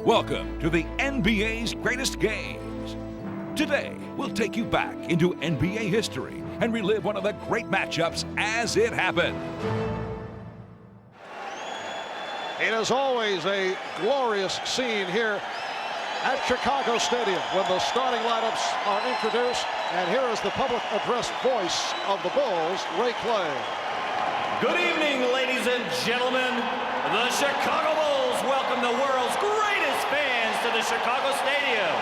Welcome to the NBA's greatest games. Today, we'll take you back into NBA history and relive one of the great matchups as it happened. It is always a glorious scene here at Chicago Stadium when the starting lineups are introduced. And here is the public address voice of the Bulls, Ray Clay. Good evening, ladies and gentlemen. The Chicago Bulls welcome the world's greatest fans to the Chicago Stadium.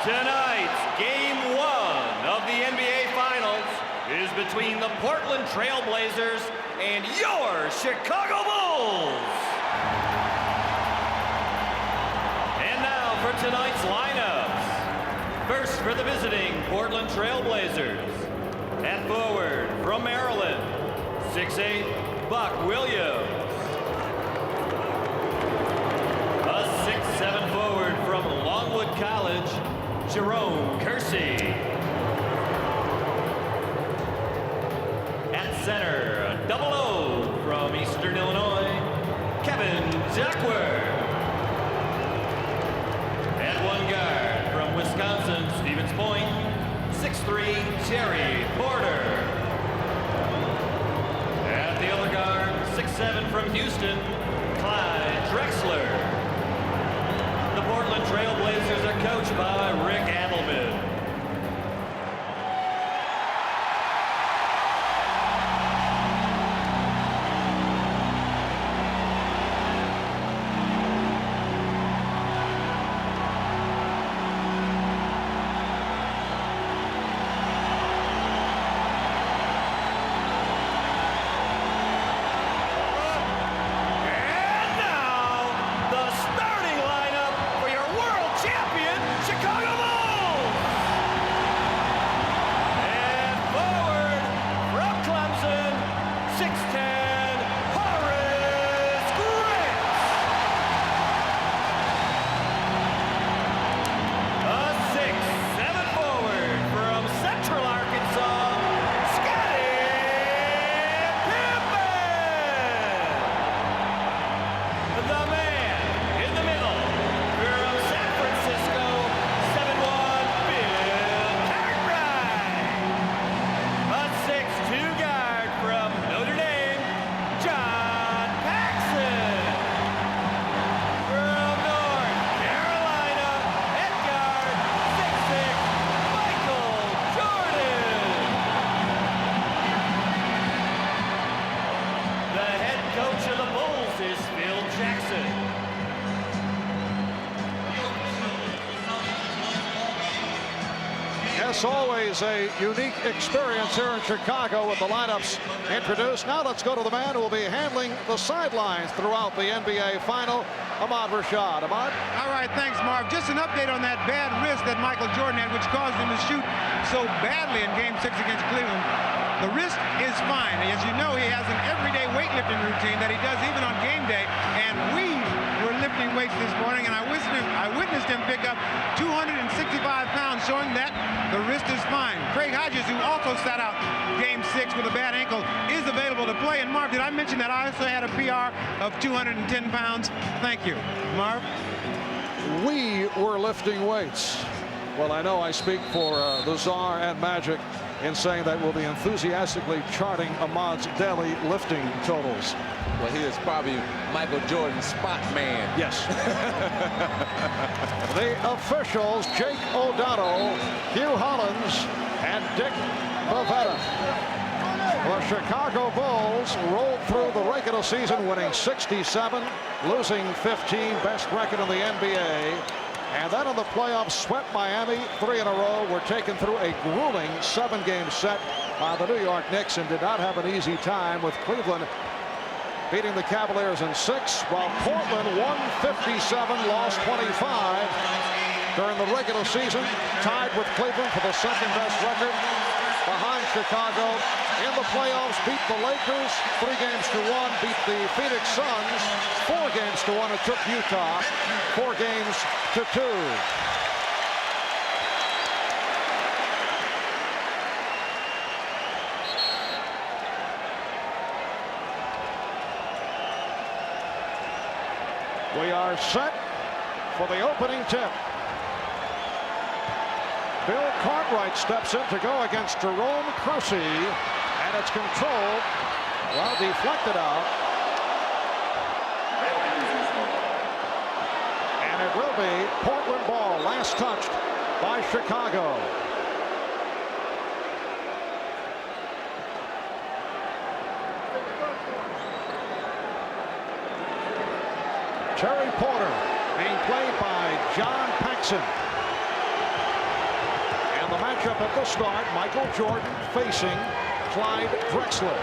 Tonight's Game 1 of the NBA Finals is between the Portland Trail Blazers and your Chicago Bulls. And now for tonight's lineups. First for the visiting Portland Trail Blazers. At forward from Maryland, 6'8", Buck Williams. A 6'7" forward from Longwood College, Jerome Kersey. At center, a double O from Eastern Illinois, Kevin Duckworth. At one guard from Wisconsin, Stevens Point, 6'3", Terry Porter. At the other guard, 6'7" from Houston, Clyde Drexler. The Portland Trail Blazers are coached by Rick Adelman. It's always a unique experience here in Chicago with the lineups introduced. Now let's go to the man who will be handling the sidelines throughout the NBA Final, Ahmad Rashad. Ahmad? All right, thanks, Marv. Just an update on that bad wrist that Michael Jordan had, which caused him to shoot so badly in Game 6 against Cleveland. The wrist is fine. As you know, he has an everyday weightlifting routine that he does even on game day, and we were lifting weights this morning, and I witnessed him pick up 265 pounds, showing that the wrist is fine. Craig Hodges, who also sat out Game 6 with a bad ankle, is available to play. And Marv, did I mention that I also had a PR of 210 pounds? Thank you. Marv? We were lifting weights. Well, I know I speak for the Czar and Magic in saying that we'll be enthusiastically charting Ahmad's daily lifting totals. Well, he is probably Michael Jordan's spot man. Yes. The officials, Jake O'Donnell, Hugh Hollins, and Dick Bavetta. The Chicago Bulls rolled through the regular season, winning 67, losing 15, best record in the NBA. And then in the playoffs, swept Miami 3 in a row. Were taken through a grueling 7-game set by the New York Knicks and did not have an easy time, with Cleveland beating the Cavaliers in 6, while Portland won 57, lost 25 during the regular season, tied with Cleveland for the second-best record behind Chicago. In the playoffs, beat the Lakers 3-1, beat the Phoenix Suns 4-1. It took Utah 4-2. We are set for the opening tip. Bill Cartwright steps in to go against Jerome Kersey, and it's controlled, well, deflected out. And it will be Portland ball, last touched by Chicago. Terry Porter being played by John Paxson. And the matchup at the start, Michael Jordan facing Clyde Drexler.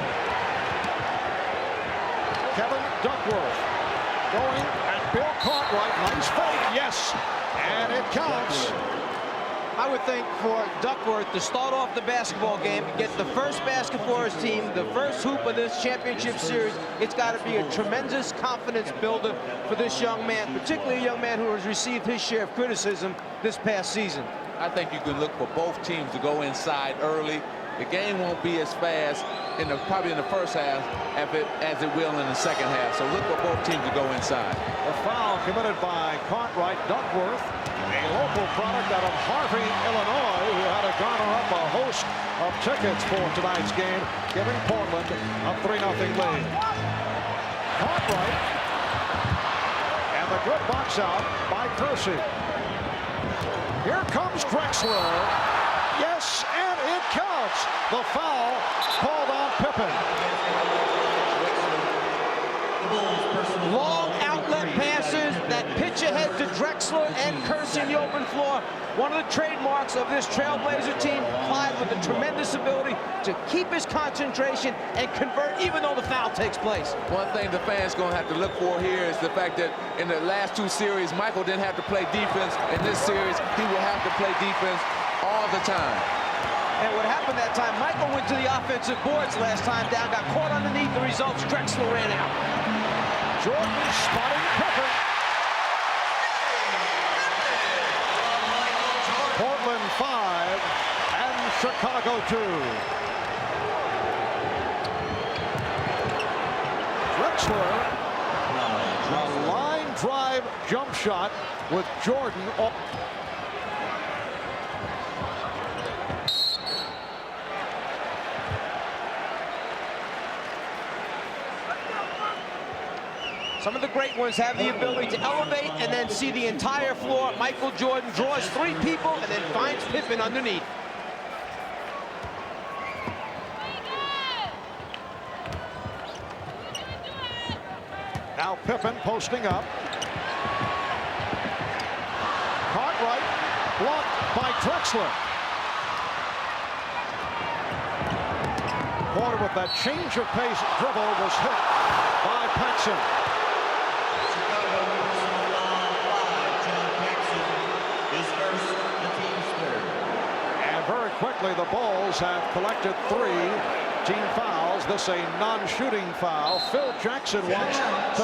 Kevin Duckworth going at Bill Cartwright. Nice fake, yes, and it counts. I would think for Duckworth to start off the basketball game, get the first basket for his team, the first hoop of this championship series, it's got to be a tremendous confidence builder for this young man, particularly a young man who has received his share of criticism this past season. I think you can look for both teams to go inside early. The game won't be as fast probably in the first half as it will in the second half. So look for both teams to go inside. A foul committed by Cartwright. Duckworth, a local product out of Harvey, Illinois, who had to garner up a host of tickets for tonight's game, giving Portland a 3-0 lead. Cartwright, and the good box out by Kersey. Here comes Drexler. Yes, and it counts. The foul called on Pippen. Long outlet passes that pitch ahead to Drexler and Kersey in the open floor. One of the trademarks of this Trailblazer team, Clyde with a tremendous ability to keep his concentration and convert even though the foul takes place. One thing the fans going to have to look for here is the fact that in the last two series, Michael didn't have to play defense. In this series, he will have to play defense all the time. And what happened that time, Michael went to the offensive boards last time down, got caught underneath the results. Drexler ran out. Jordan spotting Pippen. Portland 5 and Chicago 2. Drexler, a line drive jump shot with Jordan. Some of the great ones have the ability to elevate and then see the entire floor. Michael Jordan draws three people and then finds Pippen underneath. Now Pippen posting up. Cartwright blocked by Drexler. Porter with that change of pace dribble was hit by Paxson. Very quickly, the Bulls have collected 3 team fouls. This a non-shooting foul. Phil Jackson wants to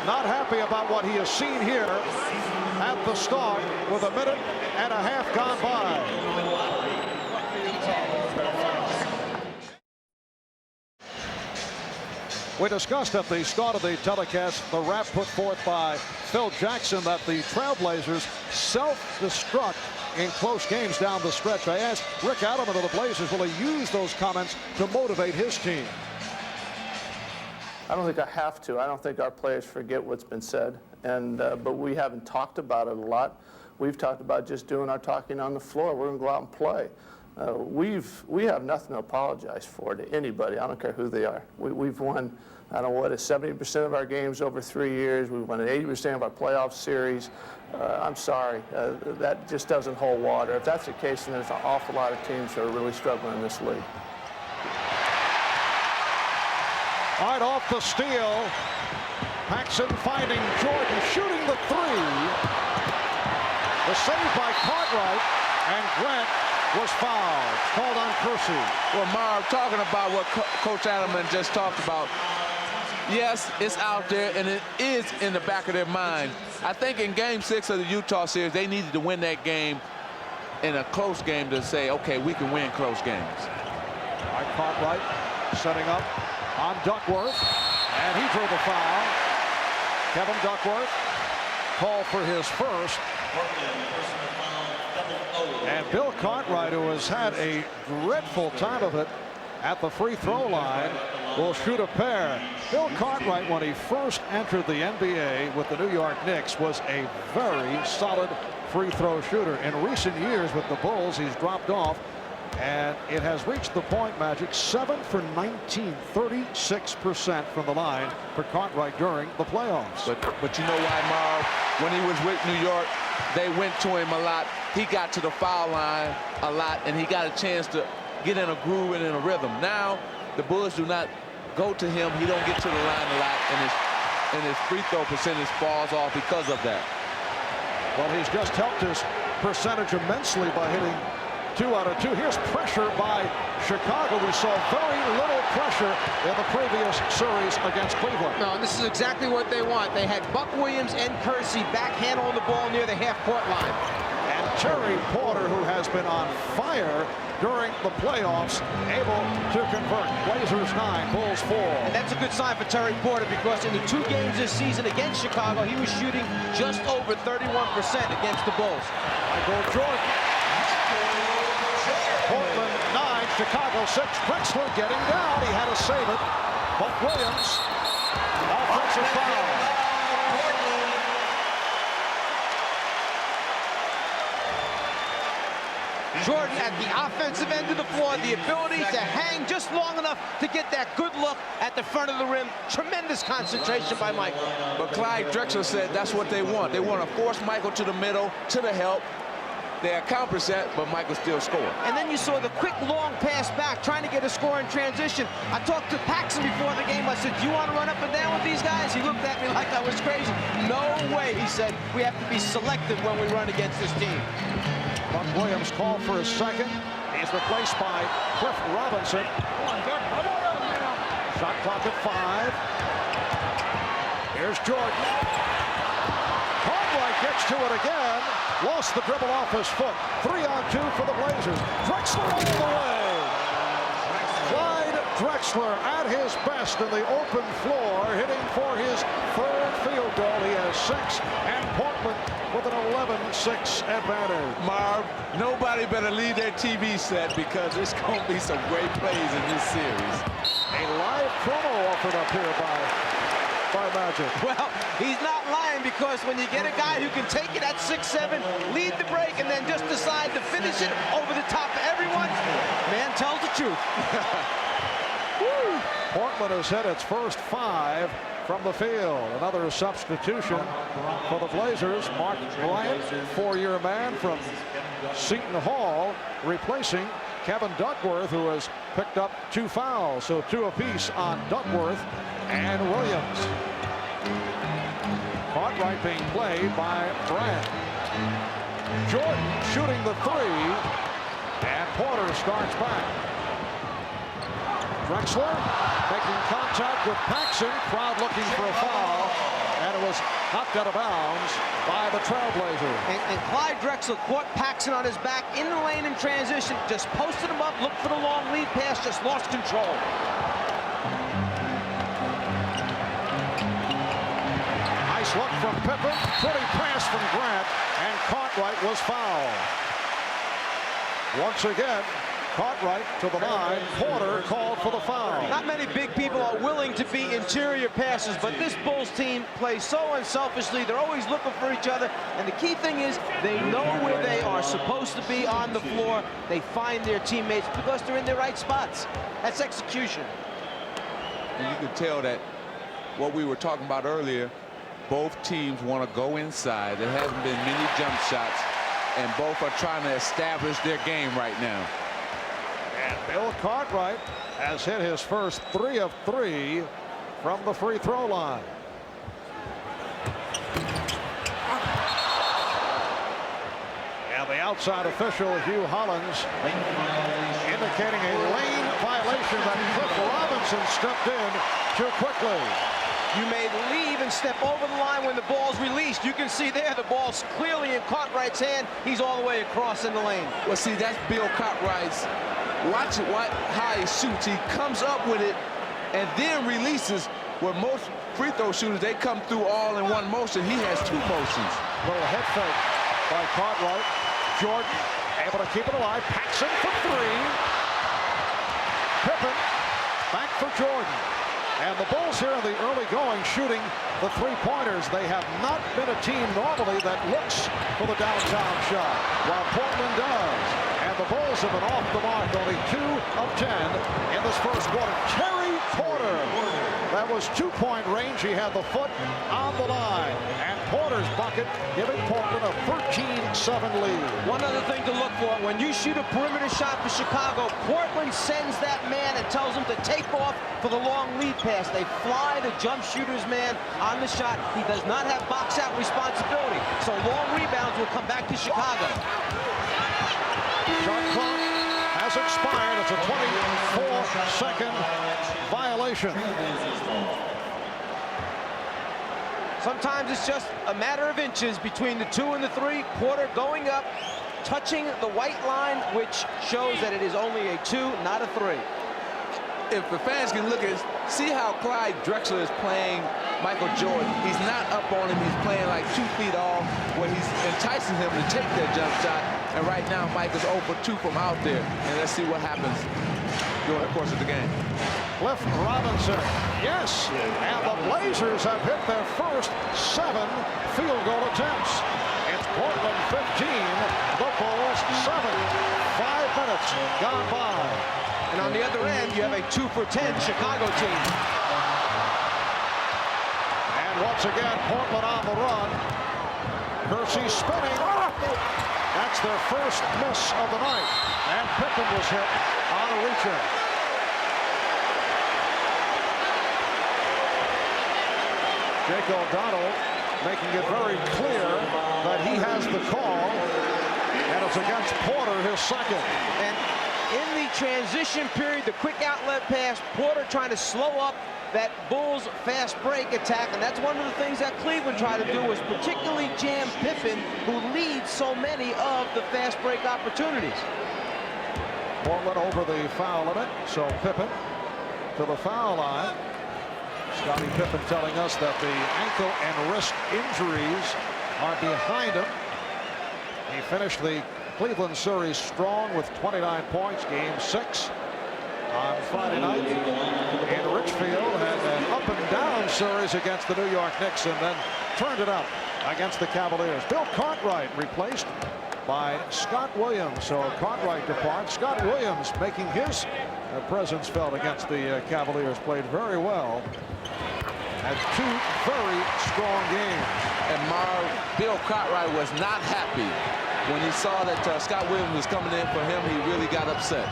not happy about what he has seen here at the start with 1.5 minutes gone by. We discussed at the start of the telecast the rap put forth by Phil Jackson that the Trailblazers self-destruct in close games down the stretch. I asked Rick Adelman of the Blazers, will he use those comments to motivate his team? I don't think I have to. I don't think our players forget what's been said, but we haven't talked about it a lot. We've talked about just doing our talking on the floor. We're going to go out and play. We have nothing to apologize for to anybody. I don't care who they are. We've won, I don't know what, 70% of our games over 3 years. We've won 80% of our playoff series. I'm sorry, that just doesn't hold water. If that's the case, then there's an awful lot of teams that are really struggling in this league. All right, off the steal. Paxson finding Jordan, shooting the 3. The save by Cartwright, and Grant was fouled, called on Kersey. Well, Marv, talking about what Coach Adelman just talked about, yes, it's out there, and it is in the back of their mind. I think in Game 6 of the Utah series, they needed to win that game in a close game to say, okay, we can win close games. All right, Cartwright setting up on Duckworth, and he drew the foul. Kevin Duckworth called for his first. And Bill Cartwright, who has had a dreadful time of it at the free throw line, will shoot a pair. Bill Cartwright, when he first entered the NBA with the New York Knicks, was a very solid free throw shooter. In recent years with the Bulls, he's dropped off, and it has reached the point magic. 7 for 19, 36% from the line for Cartwright during the playoffs. But you know why, Marv? When he was with New York, they went to him a lot. He got to the foul line a lot, and he got a chance to get in a groove and in a rhythm. Now, the Bulls do not go to him. He don't get to the line a lot, and his free throw percentage falls off because of that. Well, he's just helped his percentage immensely by hitting 2 out of 2. Here's pressure by Chicago. We saw very little pressure in the previous series against Cleveland. No, this is exactly what they want. They had Buck Williams and Kersey backhand on the ball near the half-court line. And Terry Porter, who has been on fire during the playoffs, able to convert. Blazers 9, Bulls 4. And that's a good sign for Terry Porter, because in the 2 games this season against Chicago, he was shooting just over 31% against the Bulls. Michael Jordan. Portland 9, Chicago 6. Drexler getting down. He had to save it. Buck Williams, offensive foul. Jordan at the offensive end of the floor, the ability to hang just long enough to get that good look at the front of the rim. Tremendous concentration by Michael. But Clyde Drexler said that's what they want. They want to force Michael to the middle, to the help. They accomplish that, but Michael still scored. And then you saw the quick long pass back, trying to get a score in transition. I talked to Paxson before the game. I said, do you want to run up and down with these guys? He looked at me like I was crazy. No way, he said. We have to be selective when we run against this team. Buck Williams called for his second. He's replaced by Cliff Robinson. Shot clock at 5. Here's Jordan. Cartwright gets to it again. Lost the dribble off his foot. 3-on-2 for the Blazers. Drexler all the way. Clyde Drexler at his best in the open floor, hitting for his 3rd field goal. He has 6, and Portland with an 11-6 advantage. Marv, nobody better leave their TV set, because it's going to be some great plays in this series. A live promo offered up here by Magic. Well, he's not lying, because when you get a guy who can take it at 6'7", lead the break, and then just decide to finish it over the top of everyone, man tells the truth. Portland has hit its first 5 from the field. Another substitution for the Blazers. Mark Bryant, 4-year man from Seton Hall, replacing Kevin Duckworth, who has picked up 2 fouls. So 2 apiece on Duckworth and Williams. Cartwright being played by Bryant. Jordan shooting the 3, and Porter starts back. Drexler making contact with Paxson. Crowd looking for a foul, and it was knocked out of bounds by the Trailblazers. And Clyde Drexler caught Paxson on his back in the lane in transition, just posted him up, looked for the long lead pass, just lost control. Nice look from Pippen, pretty pass from Grant, and Cartwright was fouled. Once again, Cartwright to the line. Porter called for the foul. Not many big people are willing to be interior passers, but this Bulls team plays so unselfishly. They're always looking for each other, and the key thing is they know where they are supposed to be on the floor. They find their teammates because they're in their right spots. That's execution. And you can tell that what we were talking about earlier, both teams want to go inside. There hasn't been many jump shots, and both are trying to establish their game right now. And Bill Cartwright has hit his first 3 of 3 from the free throw line. And the outside official, Hugh Hollins, indicating a lane violation that Cliff Robinson stepped in too quickly. You may leave and step over the line when the ball's released. You can see there the ball's clearly in Cartwright's hand. He's all the way across in the lane. Well, see, that's Bill Cartwright's. Watch how he shoots. He comes up with it and then releases. Where most free throw shooters, they come through all in one motion. He has two motions. Little head fake by Cartwright. Jordan able to keep it alive. Paxson for three. Pippen back for Jordan. And the Bulls here in the early going shooting the three-pointers. They have not been a team normally that looks for the downtown shot, while Portland does. And the Bulls have been off the mark, only 2 of 10 in this first quarter. Terry Porter, that was 2-point range. He had the foot on the line. And Porter's bucket giving Portland a 13-7 lead. One other thing to look for, when you shoot a perimeter shot for Chicago, Portland sends that man and tells him to take off for the long lead pass. They fly the jump shooter's man on the shot. He does not have box-out responsibility, so long rebounds will come back to Chicago. Shot clock has expired. It's a 24-second violation. Sometimes it's just a matter of inches between the 2 and the 3. Porter going up, touching the white line, which shows that it is only a 2, not a 3. If the fans can look at, see how Clyde Drexler is playing Michael Jordan. He's not up on him. He's playing like 2 feet off, where he's enticing him to take that jump shot. And right now, Mike is 0 for 2 from out there. And let's see what happens during the course of the game. Cliff Robinson, yes, and the Blazers have hit their first 7 field goal attempts. It's Portland 15, the Bulls 7. 5 minutes gone by. And on the other end, you have a 2 for 10 Chicago team. And once again, Portland on the run. Kersey spinning. That's their first miss of the night. And Pippen was hit on a reacher. Jake O'Donnell making it very clear that he has the call. And it's against Porter, his second. And in the transition period, the quick outlet pass, Porter trying to slow up that Bulls fast break attack, and that's one of the things that Cleveland tried to do, was particularly jam Pippen, who leads so many of the fast break opportunities. Portland over the foul limit, so Pippen to the foul line. Scottie Pippen telling us that the ankle and wrist injuries are behind him. He finished the Cleveland series strong with 29 points, game 6 on Friday night in Richfield, had an up and down series against the New York Knicks and then turned it up against the Cavaliers. Bill Cartwright replaced by Scott Williams. So Cartwright departs. Scott Williams making his presence felt against the Cavaliers. Played very well. Had 2 very strong games. And Bill Cartwright was not happy when he saw that Scott Williams was coming in for him. He really got upset.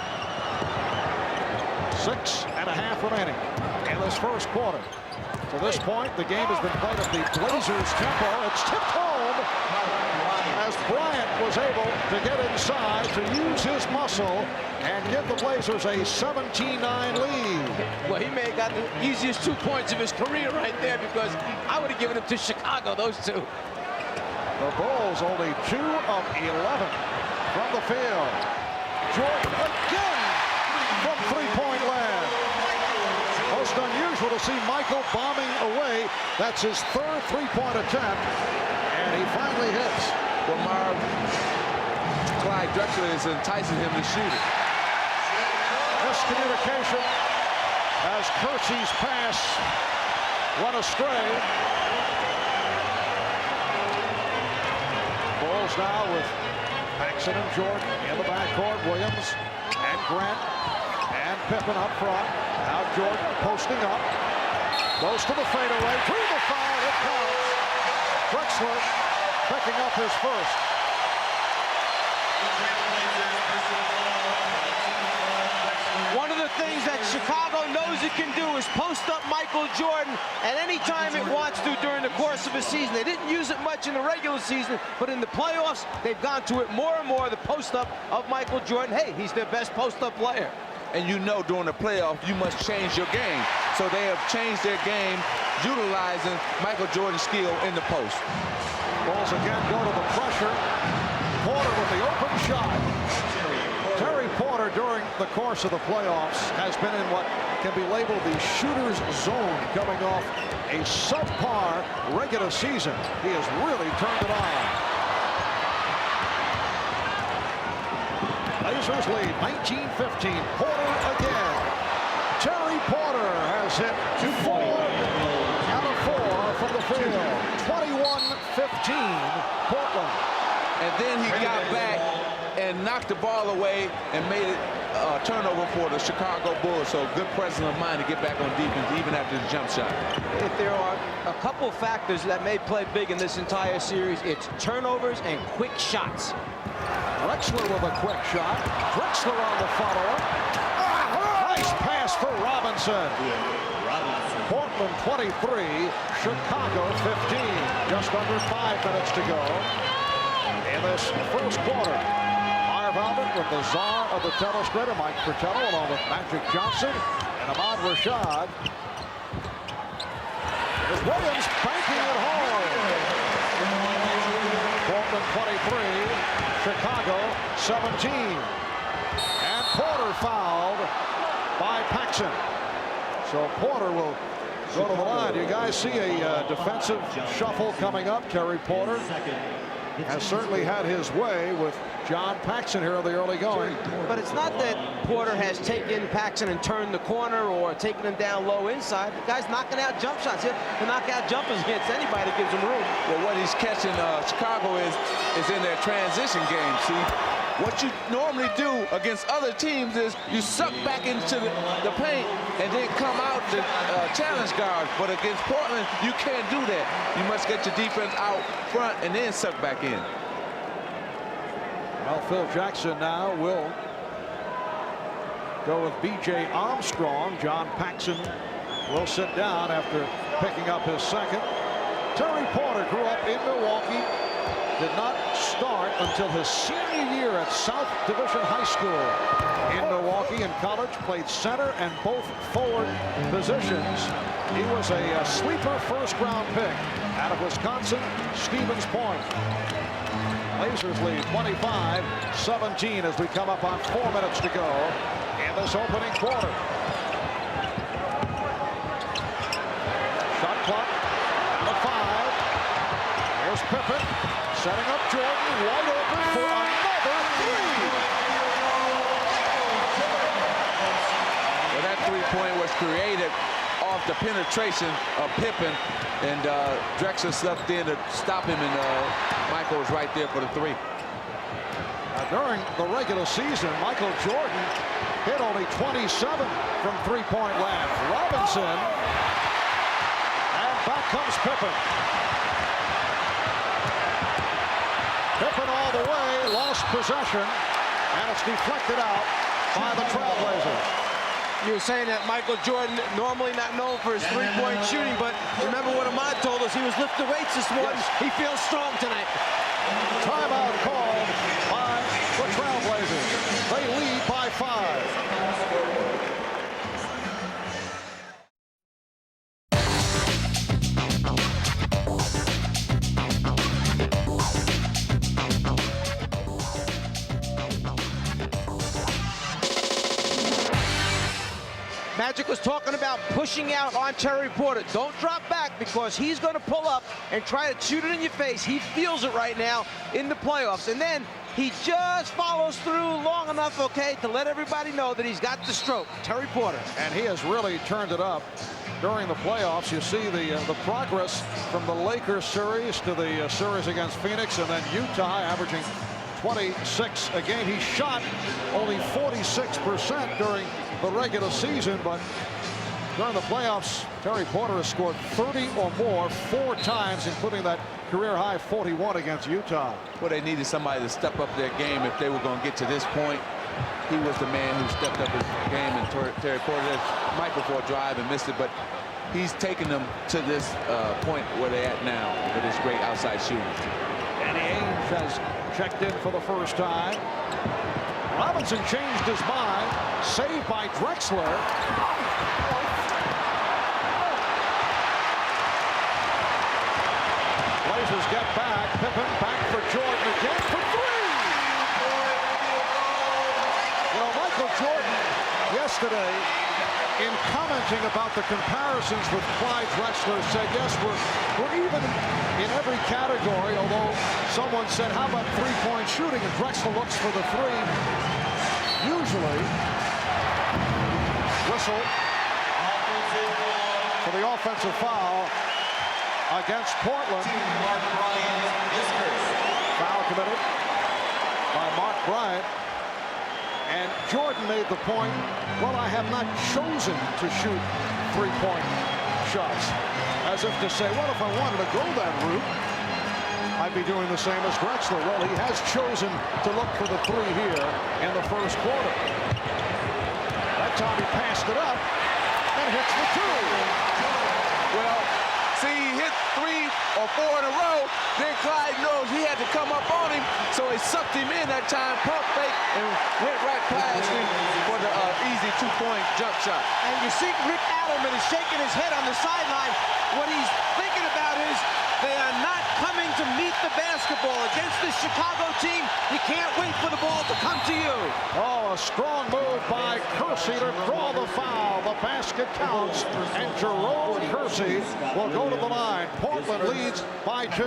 6.5 remaining in this first quarter. To this point, the game has been played at the Blazers' tempo. It's tipped home as Bryant was able to get inside to use his muscle and give the Blazers a 17-9 lead. Well, he may have got the easiest 2 points of his career right there, because I would have given it to Chicago, those 2. The Bulls only 2 of 11 from the field. Jordan again from three-point land. Most unusual to see Michael bombing away. That's his 3rd three-point attempt, and he finally hits. Well, Clyde Drexler is enticing him to shoot it. Miscommunication as Kersey's pass went astray. Bulls now with Paxson and Jordan in the backcourt. Williams and Grant and Pippen up front. Now Jordan posting up. Goes to the fadeaway. Through the foul. It counts. Drexler picking up his first. One of the things that Chicago knows it can do is post up Michael Jordan at any time it wants to during the course of a season. They didn't use it much in the regular season, but in the playoffs, they've gone to it more and more, the post up of Michael Jordan. Hey, he's their best post up player. And you know during the playoffs, you must change your game. So they have changed their game, utilizing Michael Jordan's skill in the post. Bulls again go to the pressure. Porter with the open shot. Terry Porter during the course of the playoffs has been in what can be labeled the shooter's zone, coming off a subpar regular season. He has really turned it on. Blazers lead 19-15. Porter again. Terry Porter has hit 4 out of 4 from the field. 21-15 Portland. And then he got back and knocked the ball away and made it a turnover for the Chicago Bulls. So good presence of mind to get back on defense even after the jump shot. If there are a couple factors that may play big in this entire series, it's turnovers and quick shots. Drexler with a quick shot. Drexler on the follow-up. Nice pass for Robinson. Portland 23, Chicago 15. Just under 5 minutes to go in this first quarter. Marv Albert with the czar of the telestrator, Mike Fratello, along with Magic Johnson and Ahmad Rashad. There's Williams banking it home. Portland 23, Chicago 17. And Porter fouled by Paxson. So Porter will go to the line. You guys see a defensive shuffle coming up. Terry Porter has certainly had his way with John Paxson here in the early going. But it's not that Porter has taken Paxson and turned the corner or taken him down low inside. The guy's knocking out jump shots. He'll knock out jumpers against anybody that gives him room. Well, what he's catching Chicago is in their transition game. See, what you normally do against other teams is you suck back into the paint and then come out to challenge guard. But against Portland, you can't do that. You must get your defense out front and then suck back in. Well, Phil Jackson now will go with B.J. Armstrong. John Paxson will sit down after picking up his second. Terry Porter grew up in Milwaukee. Did not start until his senior year at South Division High School in Milwaukee. In college, played center and both forward positions. He was a sleeper first-round pick out of Wisconsin, Stevens Point. Blazers lead 25-17 as we come up on 4 minutes to go in this opening quarter. Shot clock down to 5. Here's Pippen setting up Jordan, wide open for another 3. Well, that three-point was created off the penetration of Pippen, and Drexler stepped in to stop him, and Michael was right there for the 3. During the regular season, Michael Jordan hit only 27 from three-point land. Robinson, and back comes Pippen. Pippen all the way, lost possession, and it's deflected out by the Trailblazers. You were saying that Michael Jordan, normally not known for his three-point shooting, but remember what Ahmad told us, he was lifting weights this morning. Yes. He feels strong tonight. Timeout called by the Trailblazers. They lead by 5. Magic was talking about pushing out on Terry Porter. Don't drop back because he's going to pull up and try to shoot it in your face. He feels it right now in the playoffs. And then he just follows through long enough, okay, to let everybody know that he's got the stroke. Terry Porter. And he has really turned it up during the playoffs. You see the progress from the Lakers series to the series against Phoenix, and then Utah averaging 26 a game. He shot only 46% during the regular season, but during the playoffs, Terry Porter has scored 30 or more 4 times, including that career-high 41 against Utah. Well, they needed somebody to step up their game if they were going to get to this point. He was the man who stepped up his game, and Terry Porter might before drive and missed it, but he's taken them to this point where they're at now with this great outside shooting. Danny Ainge has checked in for the first time. Robinson changed his mind. Saved by Drexler. Blazers get back. Pippen back for Jordan again for 3. You know, Michael Jordan yesterday in commenting about the comparisons with Clyde Drexler, said, yes, we're even in every category, although someone said, how about three-point shooting? And Drexler looks for the three. Usually, whistle for the offensive foul against Portland. Foul committed by Mark Bryant. And Jordan made the point, well, I have not chosen to shoot three-point shots. As if to say, well, if I wanted to go that route, I'd be doing the same as Drexler. Well, he has chosen to look for the three here in the first quarter. That time he passed it up and hits the two. Well, see, he hit 3 or 4 in a row. Then Clyde knows he had to come up on him, so he sucked him in that time, pump fake, and went right past him for the easy two-point jump shot. And you see Rick Adelman is shaking his head on the sideline. What he's thinking about is they are not coming to meet the basketball. Against the Chicago team, you can't wait for the ball to come to you. Oh, a strong move by Kersey to draw the foul. The basket counts, and Jerome Kersey will go to the line. Portland leads by 2.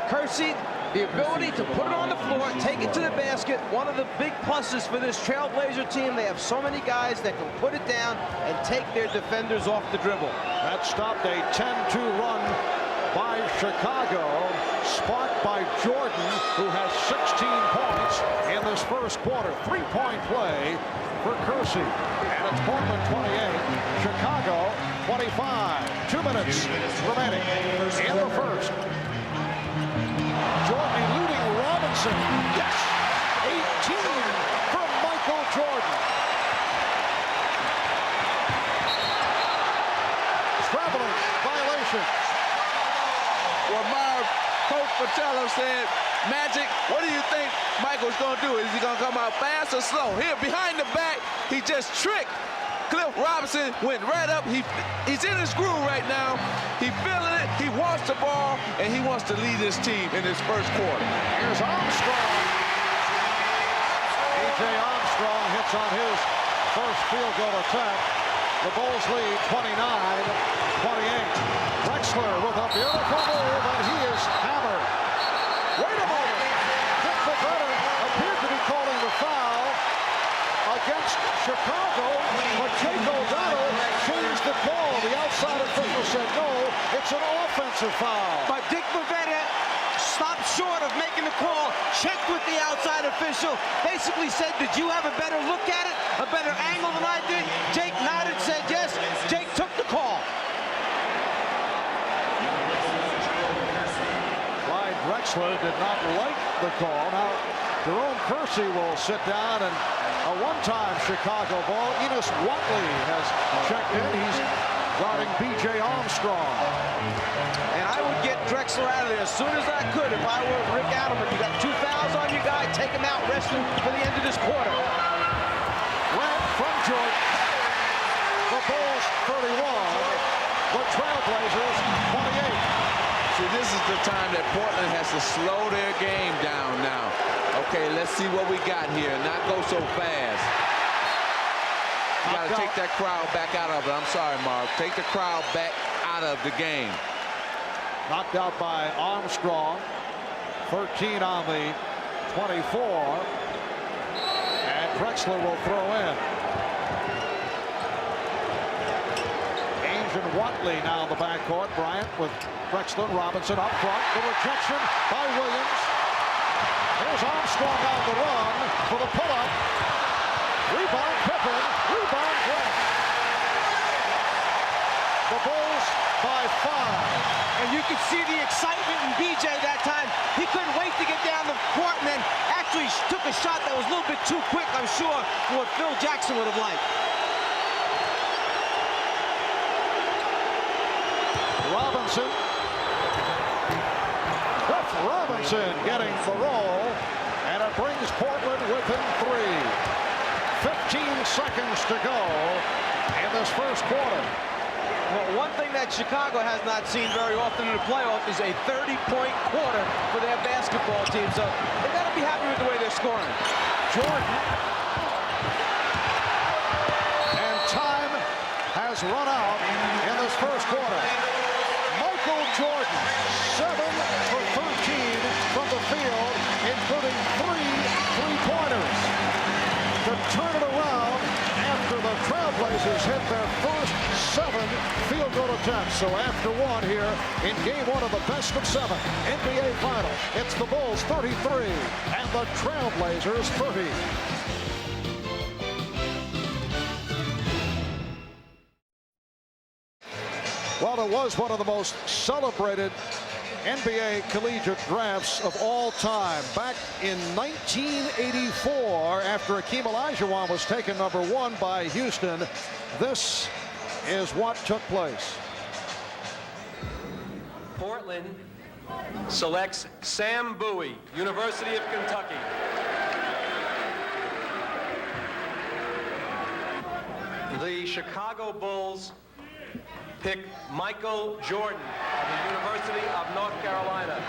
Kersey, the ability to put it on the floor, take it to the basket. One of the big pluses for this Trailblazer team, they have so many guys that can put it down and take their defenders off the dribble. That stopped a 10-2 run by Chicago, sparked by Jordan, who has 16 points in this first quarter. Three-point play for Kersey. And it's Portland 28, Chicago 25. 2 minutes remaining in the first. Jordan eluding Robinson. Yes! 18 from Michael Jordan. Traveling violation. Well, Marv, Coach Patello said, Magic, what do you think Michael's going to do? Is he going to come out fast or slow? Here, behind the back, he just tricked. Cliff Robinson went right up. He's in his groove right now. He's feeling it. He wants the ball, and he wants to lead his team in his first quarter. Here's Armstrong. A.J. Armstrong hits on his first field goal attempt. The Bulls lead 29-28. Drexler with a beautiful move, and he is hammered. Wait a moment. Dick Bavetta appeared to be calling the foul against Chicago, but Jake O'Donnell changed the call. The outside official said no, it's an offensive foul. But Dick Bavetta stopped short of making the call, checked with the outside official, basically said, did you have a better look at it, a better angle than I did? Jake nodded, said yes. Jake took the call. Clyde Drexler did not like the call. Now, Jerome Kersey will sit down, and a one-time Chicago ball. Enos Watley has checked in. He's guarding B.J. Armstrong. And I would get Drexler out of there as soon as I could if I were Rick Adelman. You got 2 fouls on your guy, take him out, rest him for the end of this quarter. Grant from Jordan. The Bulls 31. The Trailblazers 28. See, this is the time that Portland has to slow their game down now. Okay, let's see what we got here. Not go so fast. You got to take that crowd back out of it. I'm sorry, Mark. Take the crowd back out of the game. Knocked out by Armstrong. 13 on the 24. And Drexler will throw in. Ainge and Watley now in the backcourt. Bryant with Drexler, Robinson up front. The rejection by Williams. Here's Armstrong on the run for the pull-up. Rebound Pippen. Rebound Grant. The Bulls by 5. And you could see the excitement in BJ that time. He couldn't wait to get down the court, and then actually took a shot that was a little bit too quick, I'm sure, for what Phil Jackson would have liked. Robinson. Cliff Robinson getting the roll, and it brings Portland within 3. 15 seconds to go in this first quarter. Well, one thing that Chicago has not seen very often in the playoff is a 30-point quarter for their basketball team. So they got to be happy with the way they're scoring. Jordan. And Bulls run out in this first quarter. Michael Jordan, 7 for 13 from the field, including 3 three-pointers to turn it around after the Trailblazers hit their first 7 field goal attempts. So after one here in game 1 of the best of 7 NBA final, it's the Bulls 33 and the Trailblazers 30. Well, it was one of the most celebrated NBA collegiate drafts of all time. Back in 1984, after Akeem Olajuwon was taken #1 by Houston, this is what took place. Portland selects Sam Bowie, University of Kentucky. The Chicago Bulls pick Michael Jordan of the University of North Carolina.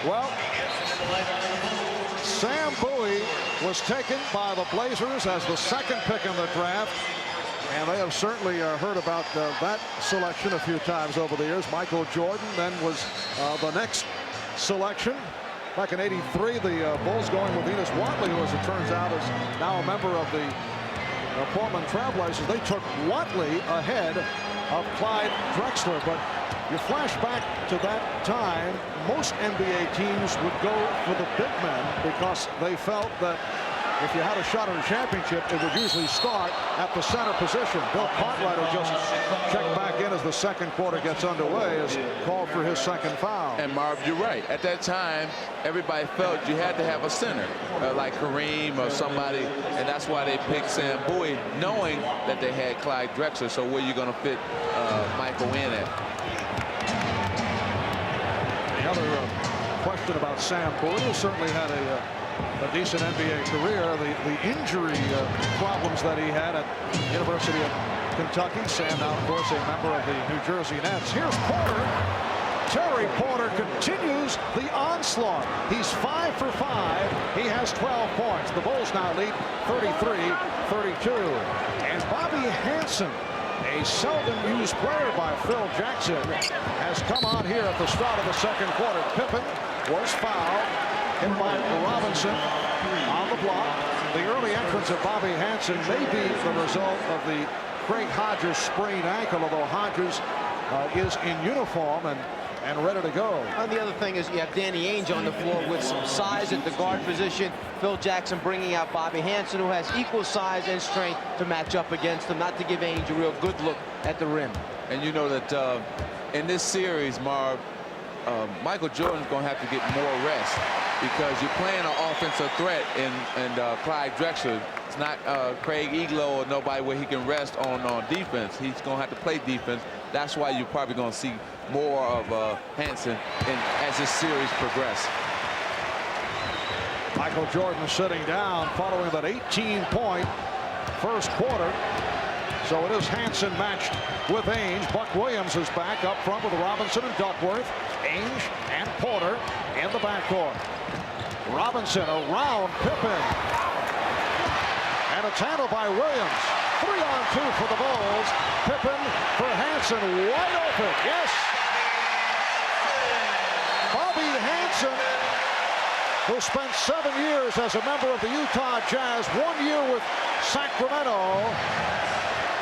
Well, Sam Bowie was taken by the Blazers as the second pick in the draft. And they have certainly heard about that selection a few times over the years. Michael Jordan then was the next selection. Back in '83, the Bulls going with Enos Watley, who, as it turns out, is now a member of the Portland Trailblazers. They took Watley ahead of Clyde Drexler. But you flash back to that time, most NBA teams would go for the big men because they felt that if you had a shot at a championship, it would usually start at the center position. Bill Cartwright just checked back in as the second quarter gets underway, as called for his second foul. And Marv, you're right. At that time, everybody felt you had to have a center, like Kareem or somebody, and that's why they picked Sam Bowie, knowing that they had Clyde Drexler. So where are you going to fit Michael in at? The other question about Sam Bowie, who certainly had a decent NBA career, the injury problems that he had at University of Kentucky. Sam now, of course, a member of the New Jersey Nets. Here's Porter. Terry Porter continues the onslaught. He's 5 for 5. He has 12 points. The Bulls now lead 33-32. And Bobby Hansen, a seldom used player by Phil Jackson, has come on here at the start of the second quarter. Pippen was fouled. Hit by Robinson on the block. The early entrance of Bobby Hansen may be the result of the Craig Hodges sprained ankle, although Hodges is in uniform and ready to go. And the other thing is you have Danny Ainge on the floor with some size at the guard position. Phil Jackson bringing out Bobby Hansen, who has equal size and strength to match up against him, not to give Ainge a real good look at the rim. And you know that in this series, Marv, Michael Jordan's going to have to get more rest because you're playing an offensive threat and Clyde Drexler. It's not Craig Eglow or nobody where he can rest on defense. He's going to have to play defense. That's why you're probably going to see more of Hansen as this series progresses. Michael Jordan sitting down following that 18-point first quarter. So it is Hansen matched with Ainge. Buck Williams is back up front with Robinson and Duckworth. Ainge and Porter in the backcourt. Robinson around Pippen. And it's handled by Williams. 3-on-2 for the Bulls. Pippen for Hansen, wide open. Yes. Bobby Hansen, who spent 7 years as a member of the Utah Jazz, 1 year with Sacramento,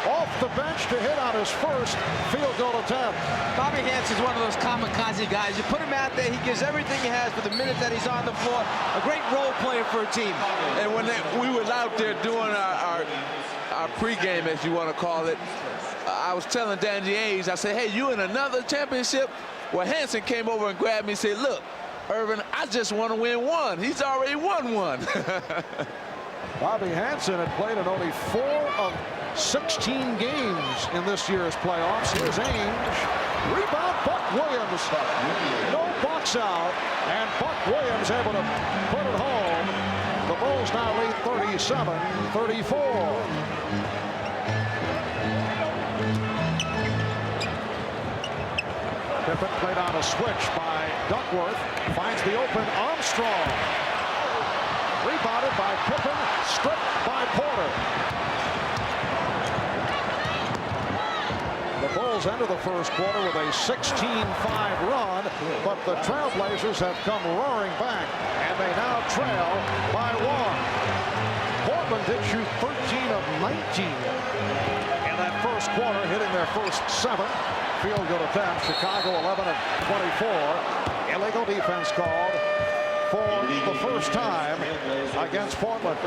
off the bench to hit on his first field goal attempt. Bobby Hansen's one of those kamikaze guys. You put him out there, he gives everything he has for the minute that he's on the floor. A great role player for a team. And when we were out there doing our pregame, as you want to call it, I was telling Danny Ainge, I said, hey, you in another championship? Well, Hansen came over and grabbed me and said, look, Irvin, I just want to win one. He's already won one. Bobby Hansen had played in only 4 of 16 games in this year's playoffs. Here's Ainge. Rebound, Buck Williams. No box out, and Buck Williams able to put it home. The Bulls now lead 37-34. Pippen played on a switch by Duckworth. Finds the open Armstrong. Rebounded by Pippen, stripped by Porter. The Bulls enter the first quarter with a 16-5 run, but the Trailblazers have come roaring back, and they now trail by 1. Portland did shoot 13 of 19 in that first quarter, hitting their first 7 field goal attempts. Chicago 11 of 24. Illegal defense called for the first time against Portland.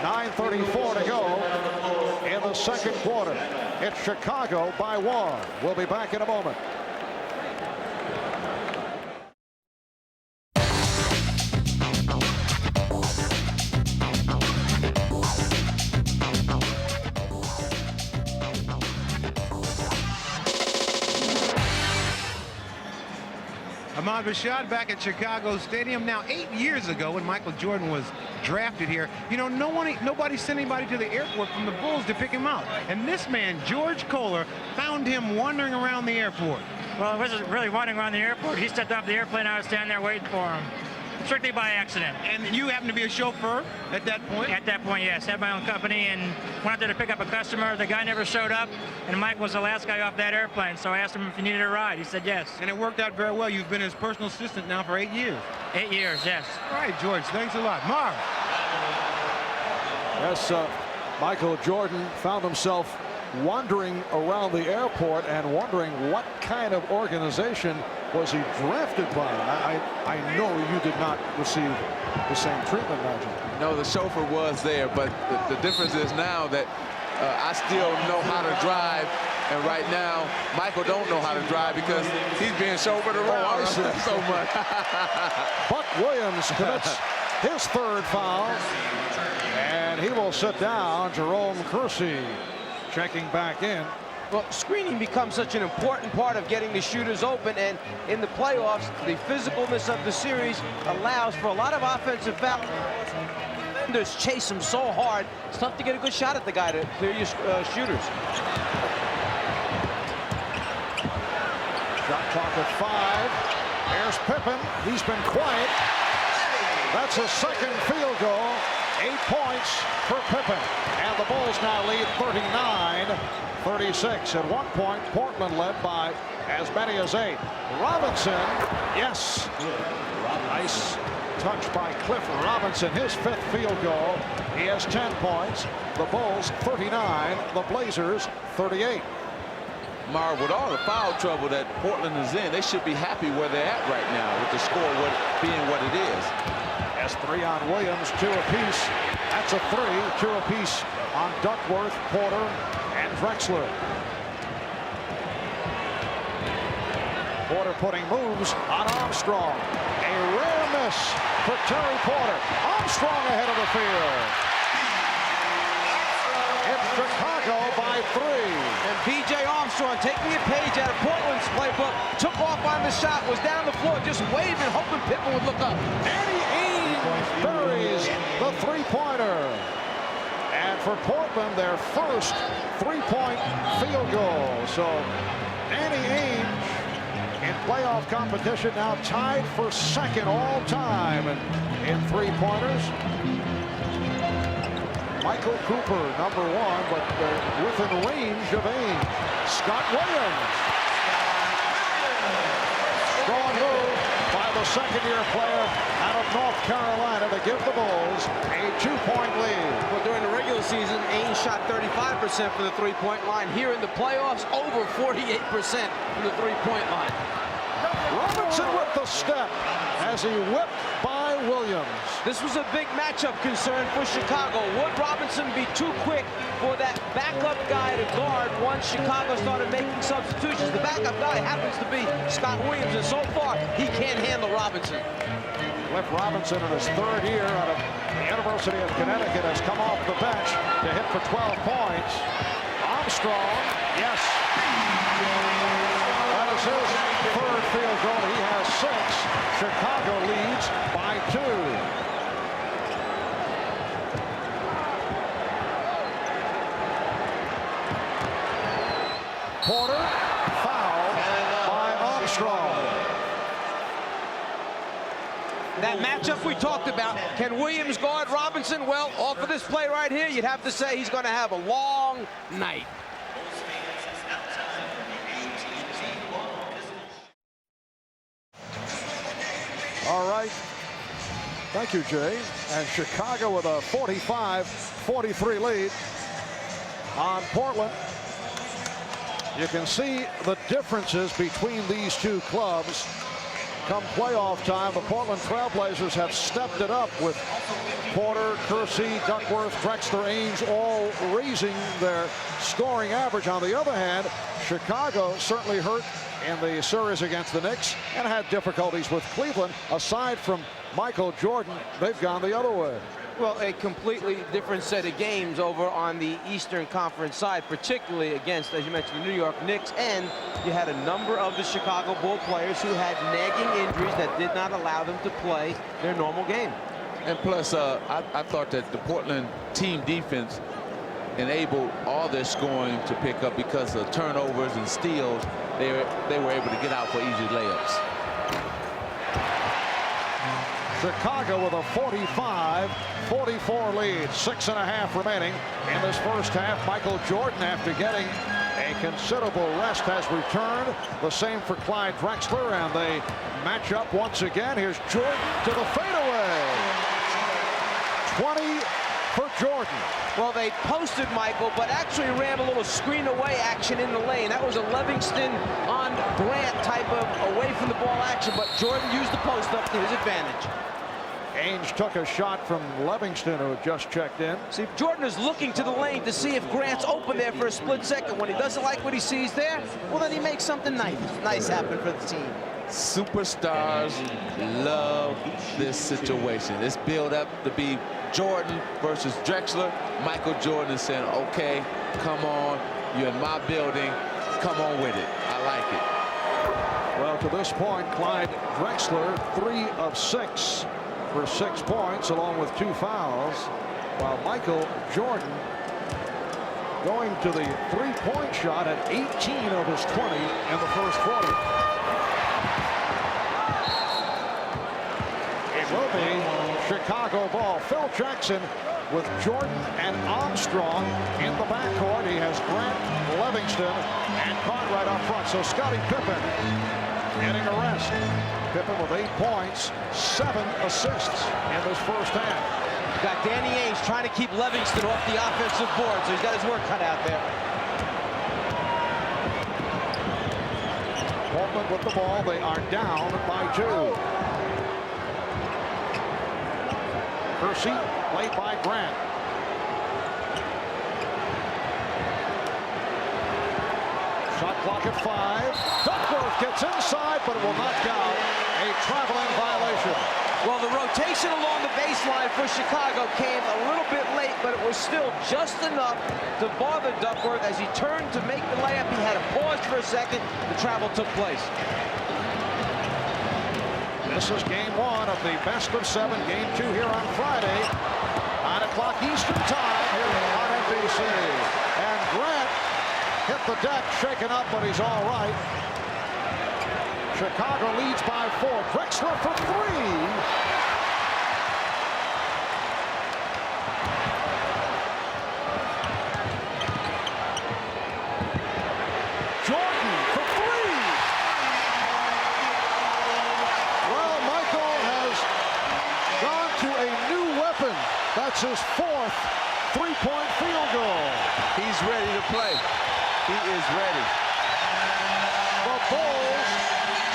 9:34 to go in the second quarter. It's Chicago by 1. We'll be back in a moment. Ahmad Rashad back at Chicago Stadium now 8 years ago when Michael Jordan was drafted here. You know, nobody sent anybody to the airport from the Bulls to pick him out. And this man, George Kohler, found him wandering around the airport. Well, it wasn't really wandering around the airport. He stepped off the airplane. I was standing there waiting for him. Strictly by accident. And you happened to be a chauffeur at that point? At that point, yes. Had my own company and went out there to pick up a customer. The guy never showed up, and Mike was the last guy off that airplane. So I asked him if he needed a ride. He said yes. And it worked out very well. You've been his personal assistant now for 8 years. 8 years, yes. All right, George. Thanks a lot. Marv. Yes, Michael Jordan found himself wandering around the airport and wondering what kind of organization was he drafted by. I know you did not receive the same treatment, Nigel. No, the chauffeur was there, but the difference is now that I still know how to drive, and right now Michael don't know how to drive because he's being chauffeured around so much. Buck Williams commits his third foul, and he will sit down. Jerome Kersey checking back in. Well, screening becomes such an important part of getting the shooters open, and in the playoffs, the physicalness of the series allows for a lot of offensive fouls. Defenders chase him so hard, it's tough to get a good shot at the guy to clear your shooters. Shot clock at 5. Here's Pippen. He's been quiet. That's a second field goal. 8 points for Pippen. And the Bulls now lead 39-36. At one point, Portland led by as many as 8. Robinson, yes. Nice touch by Cliff Robinson, his 5th field goal. He has 10 points. The Bulls 39, the Blazers 38. Marv, with all the foul trouble that Portland is in, they should be happy where they're at right now with the score being what it is. As 3 on Williams, 2 apiece. That's a 3, 2 apiece on Duckworth, Porter, and Drexler. Porter putting moves on Armstrong. A rare miss for Terry Porter. Armstrong ahead of the field. It's Chicago by 3. And B.J. Armstrong, taking a page out of Portland's playbook, took off on the shot, was down the floor, just waving, hoping Pippen would look up. Buries the three-pointer. And for Portland, their first three-point field goal. So Danny Ainge in playoff competition now tied for second all-time in three-pointers. Michael Cooper, number 1, but within range of Ainge. Scott Williams. Strong move by the second-year player out of North Carolina to give the Bulls a 2-point lead. Well, during the regular season, Ainge shot 35% from the three-point line. Here in the playoffs, over 48% from the three-point line. Robinson with the step as he whipped by Williams. This was a big matchup concern for Chicago. Would Robinson be too quick for that backup guy to guard once Chicago started making substitutions? The backup guy happens to be Scott Williams, and so far, he can't handle Robinson. Cliff Robinson in his 3rd year out of the University of Connecticut has come off the bench to hit for 12 points. Armstrong, yes. That is his 3rd field goal. He has 6. Chicago leads by 2. Porter fouled by Armstrong. That matchup we talked about, can Williams guard Robinson? Well, off of this play right here, you'd have to say he's going to have a long night. All right. Thank you, Jay. And Chicago with a 45-43 lead on Portland. You can see the differences between these two clubs. Come playoff time, the Portland Trailblazers have stepped it up with Porter, Kersey, Duckworth, Drexler, Ainge all raising their scoring average. On the other hand, Chicago certainly hurt in the series against the Knicks and had difficulties with Cleveland. Aside from Michael Jordan, they've gone the other way. Well, a completely different set of games over on the Eastern Conference side, particularly against, as you mentioned, the New York Knicks, and you had a number of the Chicago Bull players who had nagging injuries that did not allow them to play their normal game. And plus, I thought that the Portland team defense enabled all their scoring to pick up because of turnovers and steals. They were able to get out for easy layups. Chicago with a 45-44 lead. 6.5 remaining in this first half. Michael Jordan, after getting a considerable rest, has returned. The same for Clyde Drexler, and they match up once again. Here's Jordan to the fadeaway. 20 for Jordan. Well, they posted Michael, but actually ran a little screen away action in the lane. That was a Livingston on Grant type of away from the ball action, but Jordan used the post up to his advantage. Ainge took a shot from Livingston, who had just checked in. See, Jordan is looking to the lane to see if Grant's open there for a split second. When he doesn't like what he sees there, well, then he makes something nice happen for the team. Superstars love this situation. This build up to be Jordan versus Drexler. Michael Jordan is saying, okay, come on, you're in my building, come on with it. I like it. Well, to this point, Clyde Drexler, 3 of 6 for 6 points, along with 2 fouls, while Michael Jordan going to the 3-point shot at 18 of his 20 in the first quarter. It will be Chicago ball. Phil Jackson with Jordan and Armstrong in the backcourt. He has Grant, Livingston, and Cartwright up front. So Scottie Pippen getting a rest. Pippen with 8 points, 7 assists in this first half. Got Danny Ainge trying to keep Livingston off the offensive board, so he's got his work cut out there. Portland with the ball. They are down by 2. Kersey played by Grant. Shot clock at 5. Duckworth gets inside, but it will not count. A traveling violation. Well, the rotation along the baseline for Chicago came a little bit late, but it was still just enough to bother Duckworth. As he turned to make the layup, he had to pause for a second. The travel took place. This is game 1 of the best of 7. Game 2 here on Friday. 9 o'clock Eastern time here on NBC. And Grant hit the deck, shaken up, but he's all right. Chicago leads by 4. Drexler for 3. Jordan for 3. Well, Michael has gone to a new weapon. That's his 4th 3-point field goal. He's ready to play. He is ready. The Bulls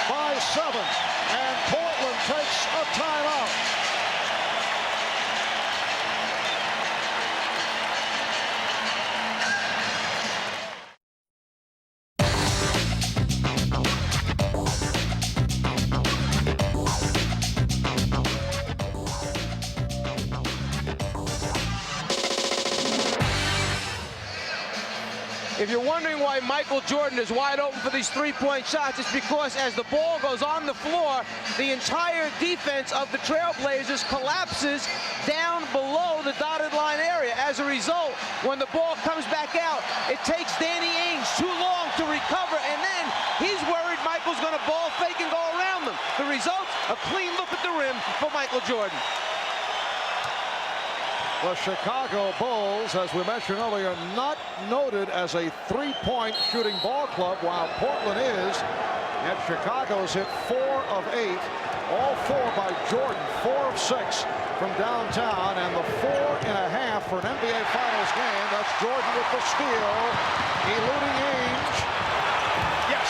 by 7, and Portland takes a timeout. If you're wondering why Michael Jordan is wide open for these 3-point shots, it's because as the ball goes on the floor, the entire defense of the Trailblazers collapses down below the dotted line area. As a result, when the ball comes back out, it takes Danny Ainge too long to recover, and then he's worried Michael's going to ball fake and go around them. The result, a clean look at the rim for Michael Jordan. The Chicago Bulls, as we mentioned earlier, not noted as a three-point shooting ball club, while Portland is. Yet Chicago's hit 4 of 8, all 4 by Jordan, 4 of 6 from downtown, and the 4.5 for an NBA Finals game. That's Jordan with the steal, eluding Ainge. Yes.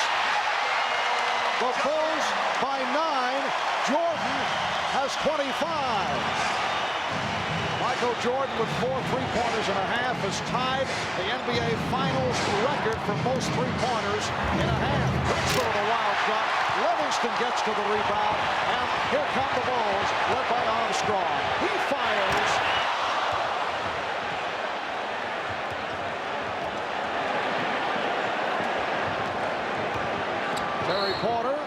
The Bulls by 9. Jordan has 25. Michael Jordan with 4 3-pointers and a half has tied the NBA Finals record for most 3-pointers in a half. Drexler with a wild shot. Livingston gets to the rebound, and here come the Bulls, led by Armstrong. He fires. Terry Porter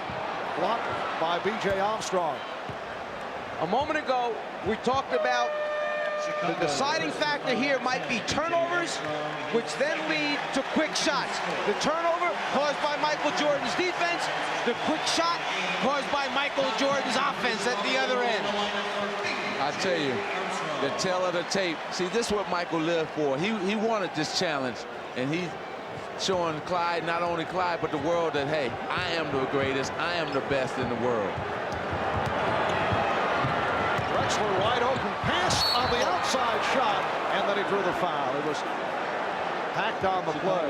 blocked by B.J. Armstrong. A moment ago, we talked about the deciding factor here might be turnovers, which then lead to quick shots. The turnover caused by Michael Jordan's defense, the quick shot caused by Michael Jordan's offense at the other end. I tell you, the tale of the tape. See, this is what Michael lived for. He wanted this challenge, and he's showing Clyde, not only Clyde, but the world that, hey, I am the greatest, I am the best in the world. Drexler wide open, passed on the outside shot, and then he drew the foul. It was packed on the play.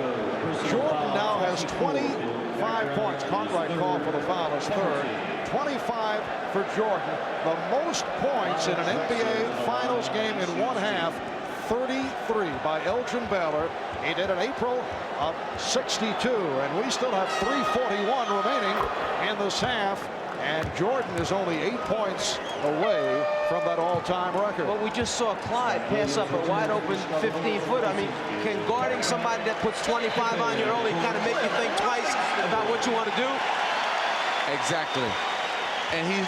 Jordan now has 25 points. Cartwright called for the foul, his third. 25 for Jordan. The most points in an NBA Finals game in one half. 33 by Elgin Baylor. He did in April of '62, and we still have 3:41 remaining in this half. And Jordan is only 8 points away from that all-time record. But we just saw Clyde pass up a wide open 15-foot. I mean, can guarding somebody that puts 25 on you early kind of make you think twice about what you want to do? Exactly. And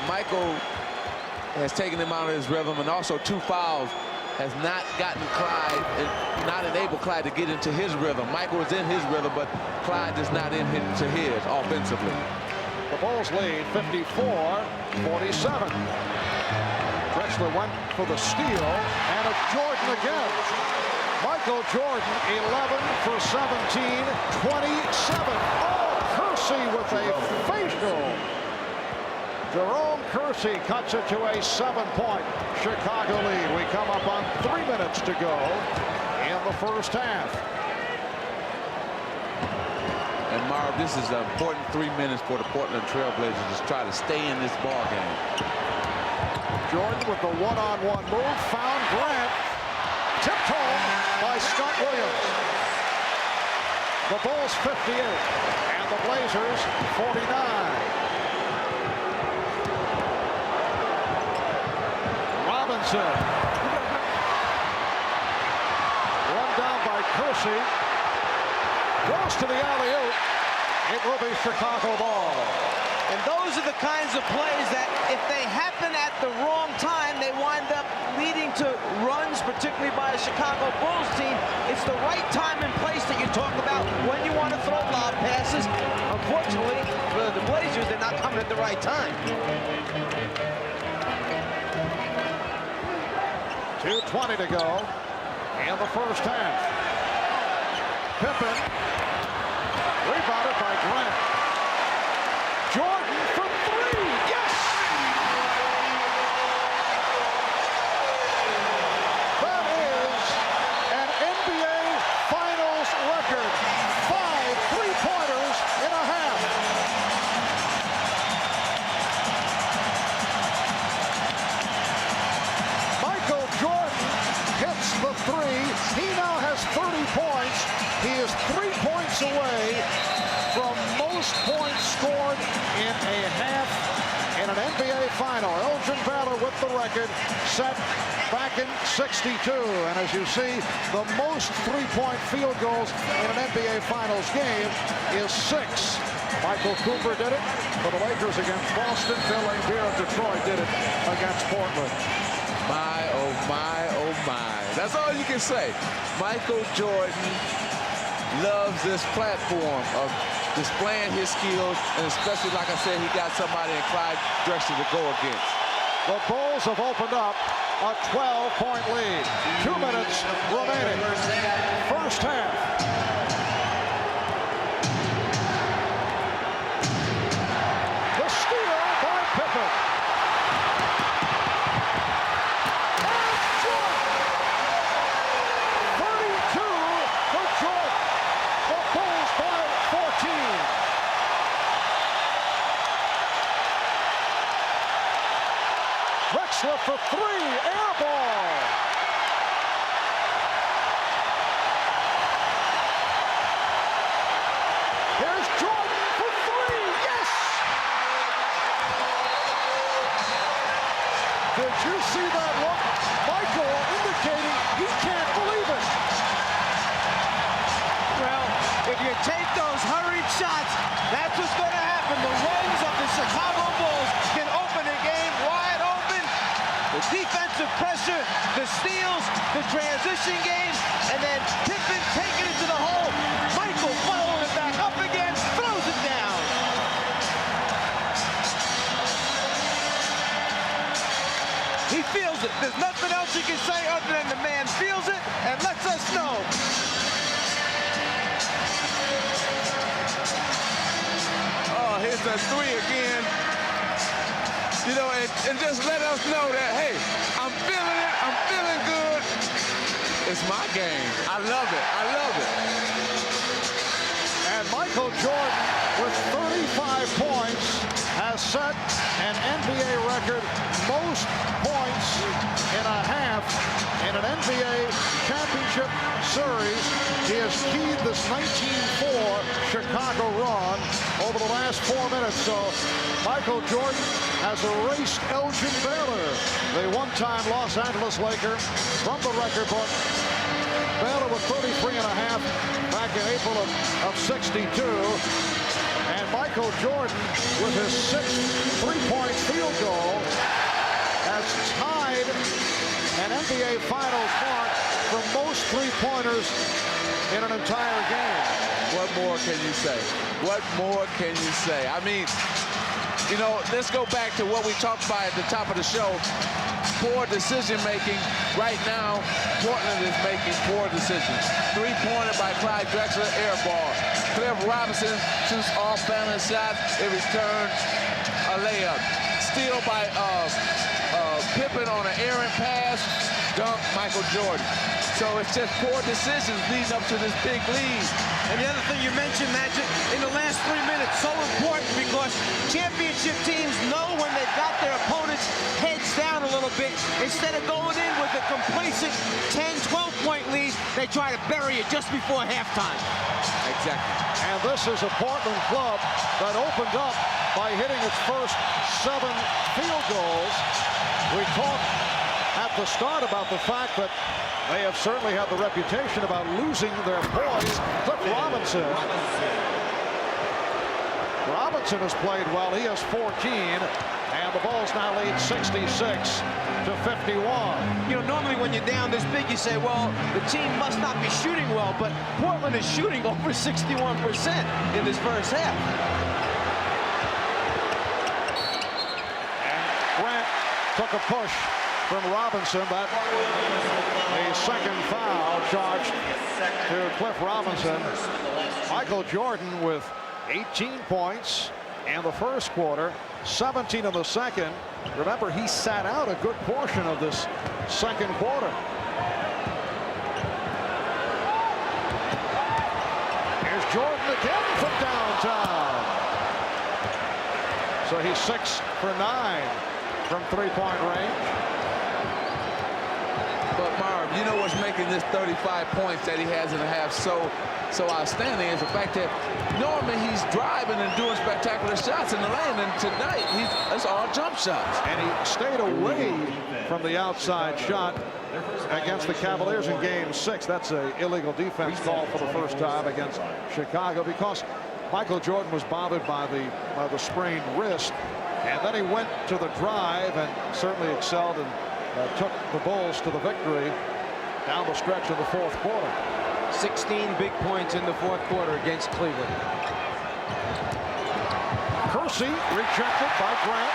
Michael has taken him out of his rhythm, and also 2 fouls has not gotten Clyde, not enabled Clyde to get into his rhythm. Michael is in his rhythm, but Clyde is not into his offensively. The Bulls lead 54-47. Drexler went for the steal, and it's Jordan again. Michael Jordan, 11 for 17, 27. Oh, Kersey with a facial. Jerome Kersey cuts it to a 7-point Chicago lead. We come up on 3 minutes to go in the first half. And Marv, this is an important 3 minutes for the Portland Trailblazers to try to stay in this ball game. Jordan with the one-on-one move, found Grant, tipped home by Scott Williams. The Bulls 58 and the Blazers 49. Robinson. Run down by Kersey. Goes to the alley-oop. It will be Chicago ball. And those are the kinds of plays that, if they happen at the wrong time, they wind up leading to runs, particularly by a Chicago Bulls team. It's the right time and place that you talk about when you want to throw lob passes. Unfortunately, for the Blazers, they're not coming at the right time. 2:20 to go in the first half. Pippen, rebounded by Grant. Jordan for 3, yes! That is an NBA Finals record. 5 3-pointers in a half. Michael Jordan hits the 3. He now has 30 points. He is 3 points away from most points scored in a half in an NBA Final. Elgin Baylor with the record set back in '62. And as you see, the most 3-point field goals in an NBA Finals game is 6. Michael Cooper did it for the Lakers against Boston. Phil Laimbeer of Detroit did it against Portland. My, oh my, oh my. That's all you can say. Michael Jordan loves this platform of displaying his skills, and especially, like I said, he got somebody in Clyde Drexler to go against. The Bulls have opened up a 12-point lead. 2 minutes remaining. First half. The steal by Pippen. And Jordan. 32 for Jordan. The Bulls by 14. Drexler for 3, air ball. Here's Jordan for 3, yes! Did you see that look? Michael indicating he can't believe it. Well, if you take those hurried shots, that's what's going to happen. The runs of the Chicago Bulls can open the game wide open. The defensive pressure, the steals, the transition game, and then Pippen taking it to the hole. Michael following it back up again, throws it down. He feels it. There's nothing else you can say other than the man feels it and lets us know. Oh, here's a 3 again. You know, and just let us know that, hey, I'm feeling it, I'm feeling good. It's my game. I love it, I love it. And Michael Jordan with 35 points has set an NBA record most points in a half in an NBA championship series. He has keyed this 19-4 Chicago run over the last 4 minutes. So Michael Jordan has erased Elgin Baylor, the one-time Los Angeles Laker, from the record book. Baylor with 33 and a half back in April of 62. And Michael Jordan with his 6th three-point field goal has tied an NBA Finals mark for most three-pointers in an entire game. What more can you say? What more can you say? I mean, you know, let's go back to what we talked about at the top of the show. Poor decision-making. Right now, Portland is making poor decisions. Three-pointer by Clyde Drexler, air ball. Cliff Robinson shoots off-balance shots. It returns a layup. Steal by Pippen on an errant pass. Dunk Michael Jordan. So it's just poor decisions leading up to this big lead. And the other thing you mentioned, Magic, in the last 3 minutes, so important because championship teams know when they've got their opponents heads down a little bit. Instead of going in with a complacent 10, 12-point lead, they try to bury it just before halftime. Exactly. And this is a Portland club that opened up by hitting its first 7 field goals. We talked at the start about the fact that they have certainly had the reputation about losing their poise. Cliff Robinson. Robinson has played well. He has 14, and the Bulls now lead 66-51. You know, normally when you're down this big, you say, well, the team must not be shooting well, but Portland is shooting over 61% in this first half. And Grant took a push from Robinson. That a second foul charged to Cliff Robinson. Michael Jordan with 18 points in the first quarter, 17 in the second. Remember, he sat out a good portion of this second quarter. Here's Jordan again from downtown. So he's 6 for 9 from three-point range. But Marv, you know what's making this 35 points that he has in the half so outstanding is the fact that normally he's driving and doing spectacular shots in the lane, and tonight it's all jump shots. And he stayed away from the outside shot against the Cavaliers in Game 6. That's an illegal defense call for the first time against Chicago because Michael Jordan was bothered by the sprained wrist, and then he went to the drive and certainly excelled and took the Bulls to the victory down the stretch of the fourth quarter. 16 big points in the fourth quarter against Cleveland. Kersey rejected by Grant.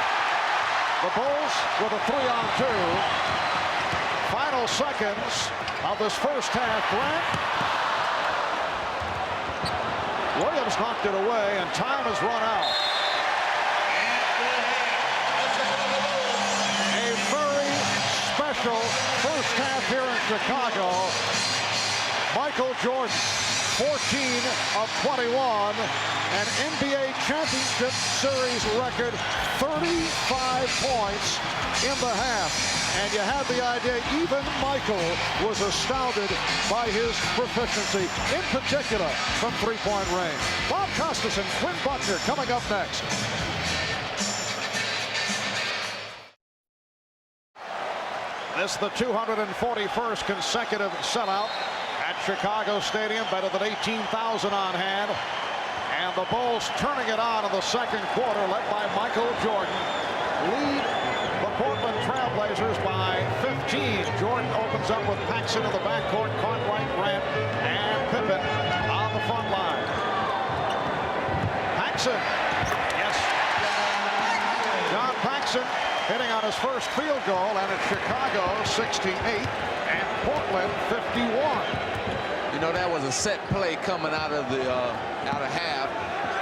The Bulls with a 3-on-2. Final seconds of this first half. Grant. Williams knocked it away, and time has run out. A very special first half here in Chicago. Michael Jordan, 14 of 21, an NBA Championship Series record, 35 points in the half. And you have the idea, even Michael was astounded by his proficiency, in particular from three-point range. Bob Costas and Quinn Buckner coming up next. This is the 241st consecutive sellout at Chicago Stadium, better than 18,000 on hand. And the Bulls turning it on in the second quarter, led by Michael Jordan. Lead the Portland Trailblazers by 15. Jordan opens up with Paxson in the backcourt, Cartwright, Grant, and Pippen on the front line. Paxson, yes. John Paxson hitting on his first field goal, and it's Chicago 68 and Portland 51. You know, that was a set play coming out of half.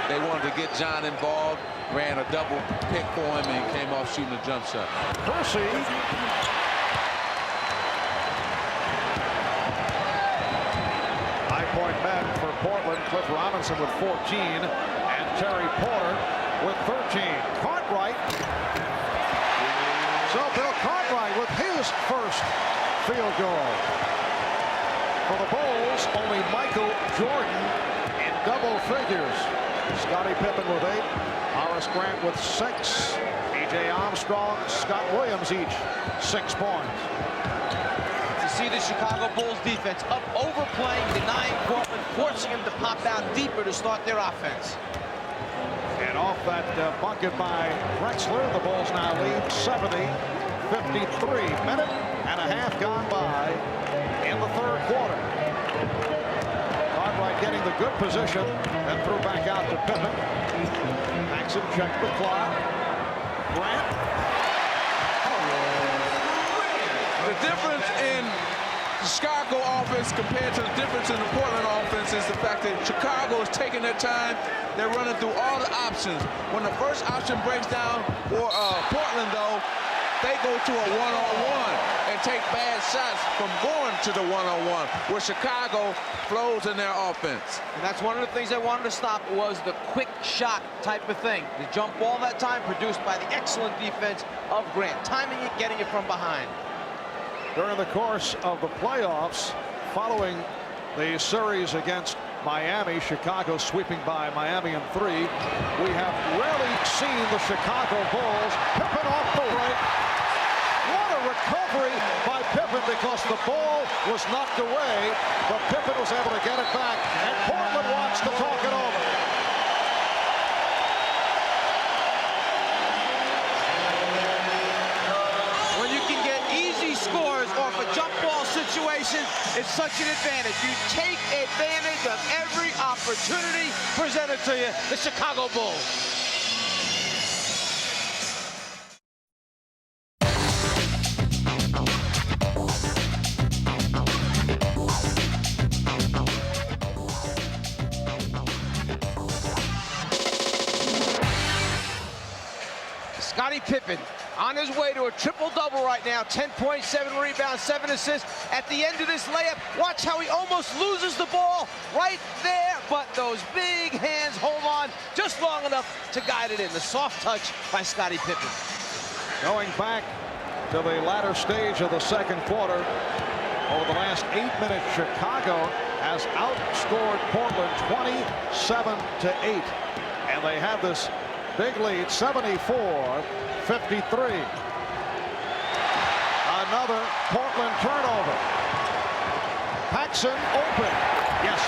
They wanted to get John involved, ran a double pick for him, and came off shooting a jump shot. Kersey. High-point men for Portland. Cliff Robinson with 14, and Terry Porter with 13. Cartwright. So Bill Cartwright with his first field goal. For the Bulls, only Michael Jordan in double figures. Scottie Pippen with 8, Horace Grant with 6, A.J. Armstrong, Scott Williams each 6 points. To see the Chicago Bulls defense up, overplaying, denying Portland, forcing him to pop out deeper to start their offense. And off that bucket by Drexler, the Bulls now lead 70-53. Minute and a half gone by in the third quarter. Cartwright getting the good position, then threw back out to Pippen. Paxson checked the clock. Grant. The difference in the Chicago offense compared to the difference in the Portland offense is the fact that Chicago is taking their time. They're running through all the options. When the first option breaks down for Portland, though, they go to a one-on-one and take bad shots from going to the one-on-one, where Chicago flows in their offense. And that's one of the things they wanted to stop, was the quick shot type of thing. The jump ball that time produced by the excellent defense of Grant, timing it, getting it from behind. During the course of the playoffs, following the series against Miami, Chicago sweeping by Miami in 3, we have rarely seen the Chicago Bulls. Pippen off the break. What a recovery by Pippen, because the ball was knocked away, but Pippen was able to get it back, and Portland wants to talk it over. When you can get easy scores off a jump ball situation, it's such an advantage. You take advantage of every opportunity presented to you, the Chicago Bulls. Scottie Pippen on his way to a triple-double right now. 10.7 rebounds, 7 assists. At the end of this layup, watch how he almost loses the ball right there, but those big hands hold on just long enough to guide it in. The soft touch by Scottie Pippen. Going back to the latter stage of the second quarter, over the last 8 minutes, Chicago has outscored Portland 27-8, and they have this big lead, 74-53. Another Portland turnover. Paxson open. Yes.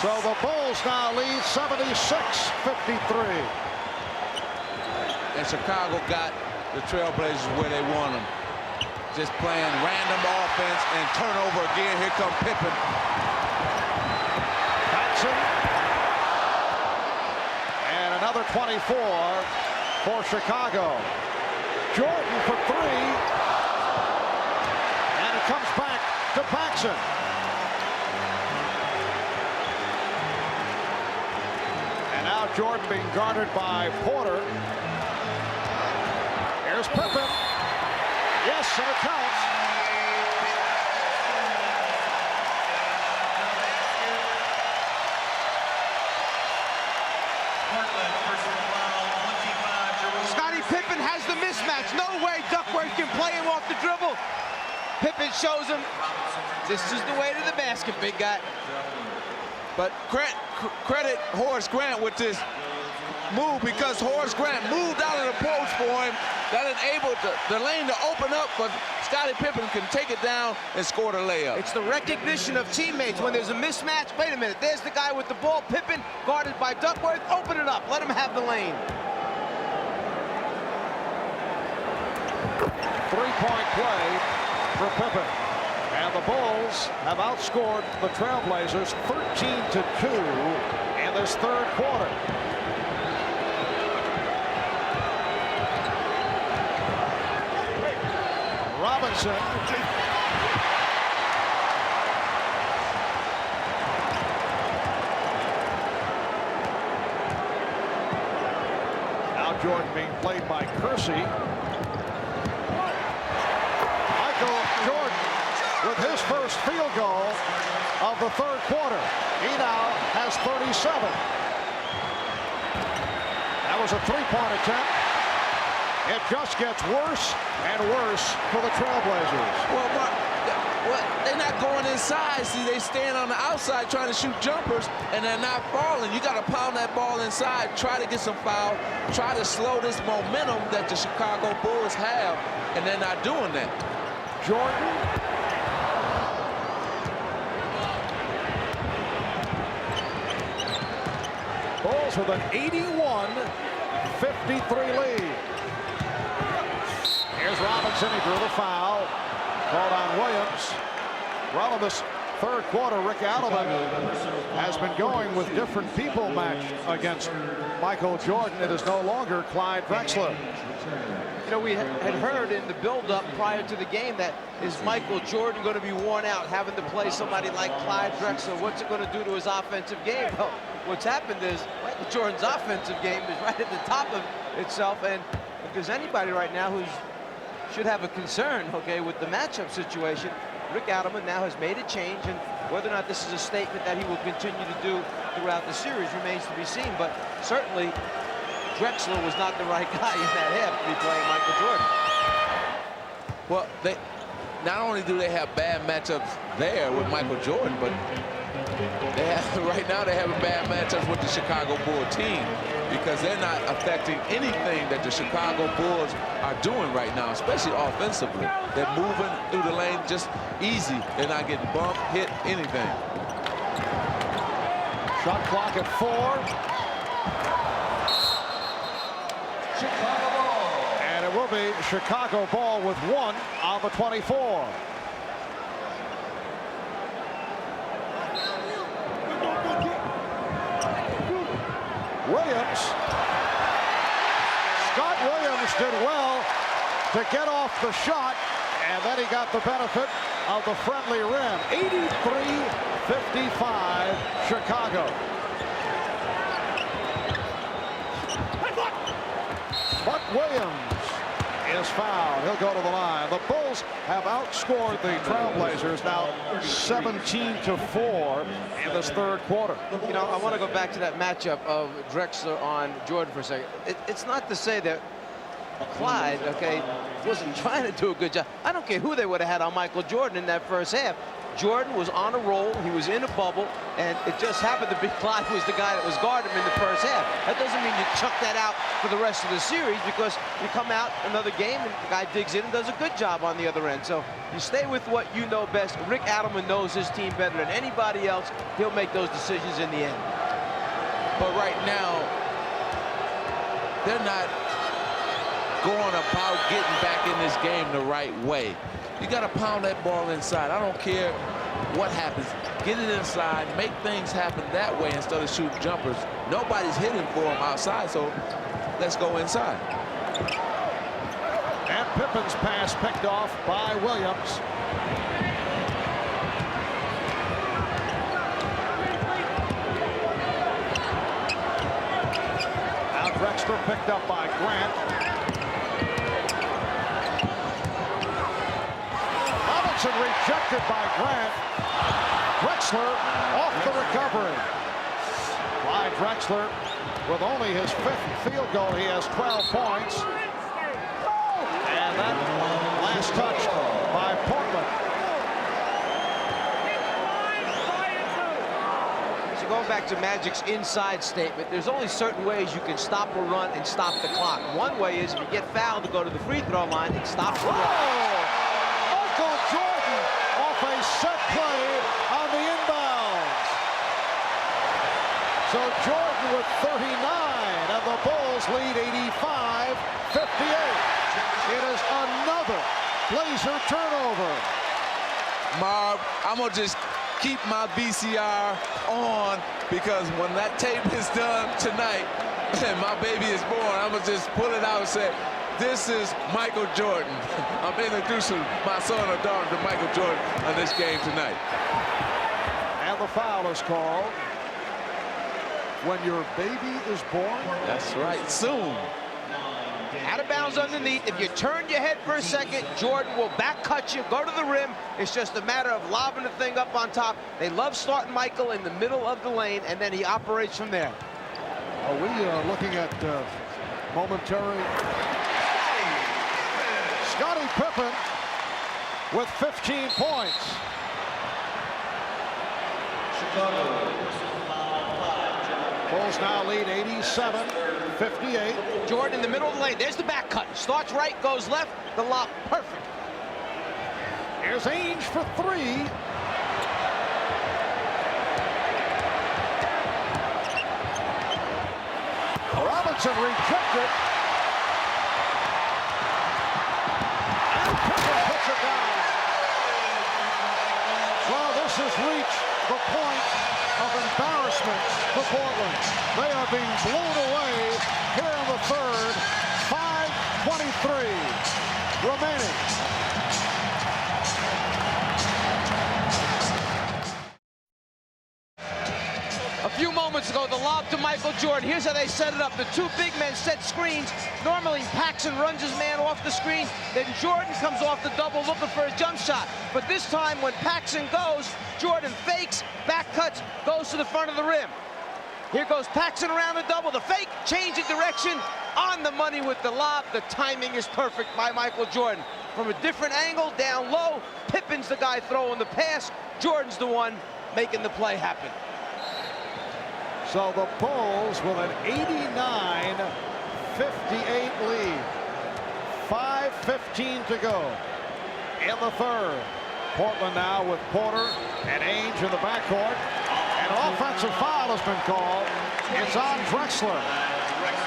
So the Bulls now lead 76-53. And Chicago got the Trailblazers where they want them. Just playing random offense and turnover again. Here comes Pippen. Paxson Robinson. And another 24 for Chicago. Jordan for three. And it comes back to Paxson. And now Jordan being guarded by Porter. Here's Pippen. Yes, and it counts. Scottie Pippen has the mismatch. No way Duckworth can play him off the dribble. Pippen shows him this is the way to the basket, big guy. But credit Horace Grant with this move, because Horace Grant moved out of the post for him. That enabled the lane to open up, but Scottie Pippen can take it down and score the layup. It's the recognition of teammates when there's a mismatch. Wait a minute, there's the guy with the ball. Pippen guarded by Duckworth. Open it up. Let him have the lane. Three-point play for Pippen. And the Bulls have outscored the Trailblazers 13-2 in this third quarter. Robinson. Now Jordan being played by Kersey. Michael Jordan with his first field goal of the third quarter. He now has 37. That was a three-point attempt. It just gets worse and worse for the Trailblazers. Well, they're not going inside. See, they stand on the outside trying to shoot jumpers, and they're not falling. You got to pound that ball inside, try to get some foul, try to slow this momentum that the Chicago Bulls have, and they're not doing that. Jordan. Bulls with an 81-53 lead. Here's Robinson. He drew the foul. Called on Williams. Well, in this third quarter, Rick Adelman has been going with different people matched against Michael Jordan. It is no longer Clyde Drexler. You know, we had heard in the build-up prior to the game that is Michael Jordan going to be worn out having to play somebody like Clyde Drexler? What's it going to do to his offensive game? Well, what's happened is Michael Jordan's offensive game is right at the top of itself, and if there's anybody right now who should have a concern, okay, with the matchup situation, Rick Adelman now has made a change, and whether or not this is a statement that he will continue to do throughout the series remains to be seen, but certainly Drexler was not the right guy in that half to be playing Michael Jordan. Well, they not only do they have bad matchups there with Michael Jordan, but they have, right now they have bad matchups with the Chicago Bull team, because they're not affecting anything that the Chicago Bulls are doing right now, especially offensively. They're moving through the lane just easy. They're not getting bumped, hit, anything. Shot clock at 4. Chicago ball. And it will be Chicago ball with 1 on the 24. Williams. Scott Williams did well to get off the shot, and then he got the benefit of the friendly rim. 83-55 Chicago. But Williams is fouled. He'll go to the line. The Bulls have outscored the Trailblazers now 17-4 in this third quarter. You know, I want to go back to that matchup of Drexler on Jordan for a second. It's not to say that Clyde, okay, wasn't trying to do a good job. I don't care who they would have had on Michael Jordan in that first half. Jordan was on a roll, he was in a bubble, and it just happened to be Clyde was the guy that was guarding him in the first half. That doesn't mean you chuck that out for the rest of the series, because you come out another game and the guy digs in and does a good job on the other end. So you stay with what you know best. Rick Adelman knows his team better than anybody else. He'll make those decisions in the end. But right now, they're not going about getting back in this game the right way. You got to pound that ball inside. I don't care what happens. get it inside, make things happen that way instead of shooting jumpers. Nobody's hitting for him outside, so let's go inside. And Pippen's pass picked off by Williams. Now Drexler picked up by Grant. Robinson rejected by Grant. Drexler off the recovery. By Drexler with only his 5th field goal. He has 12 points. And that last touch by Portland. So going back to Magic's inside statement, there's only certain ways you can stop a run and stop the clock. One way is if you get fouled to go to the free throw line and stop the run. Uncle Jordan off a set play on the inbounds. So Jordan with 39, and the Bulls lead 85-58. It is another Blazer turnover. Marv, I'm going to just keep my VCR on because when that tape is done tonight and my baby is born, I'm going to just pull it out and say, this is Michael Jordan. I'm introducing my son or daughter to Michael Jordan on this game tonight. And the foul is called when your baby is born. That's right, soon. Out of bounds underneath. If you turn your head for a second, Jordan will back cut you, go to the rim. It's just a matter of lobbing the thing up on top. They love starting Michael in the middle of the lane, and then he operates from there. Are we looking at momentary? Scottie Pippen with 15 points. Bulls now lead 87-58. Jordan in the middle of the lane. There's the back cut. Starts right, goes left. The lob, perfect. Here's Ainge for 3. Robinson rejected. And Pippen puts it down. Well, this has reached the point of embarrassment for Portland. They are being blown away here in the third. 5:23 remaining. A few moments ago, the lob to Michael Jordan. Here's how they set it up. The two big men set screens. Normally, Paxson runs his man off the screen. Then Jordan comes off the double looking for a jump shot. But this time, when Paxson goes, Jordan fakes, back cuts, goes to the front of the rim. Here goes Paxson around the double. The fake, changing direction, on the money with the lob. The timing is perfect by Michael Jordan. From a different angle, down low, Pippen's the guy throwing the pass. Jordan's the one making the play happen. So the Bulls with an 89-58 lead. 5:15 to go in the third. Portland now with Porter and Ainge in the backcourt. And an offensive foul has been called. It's on Drexler.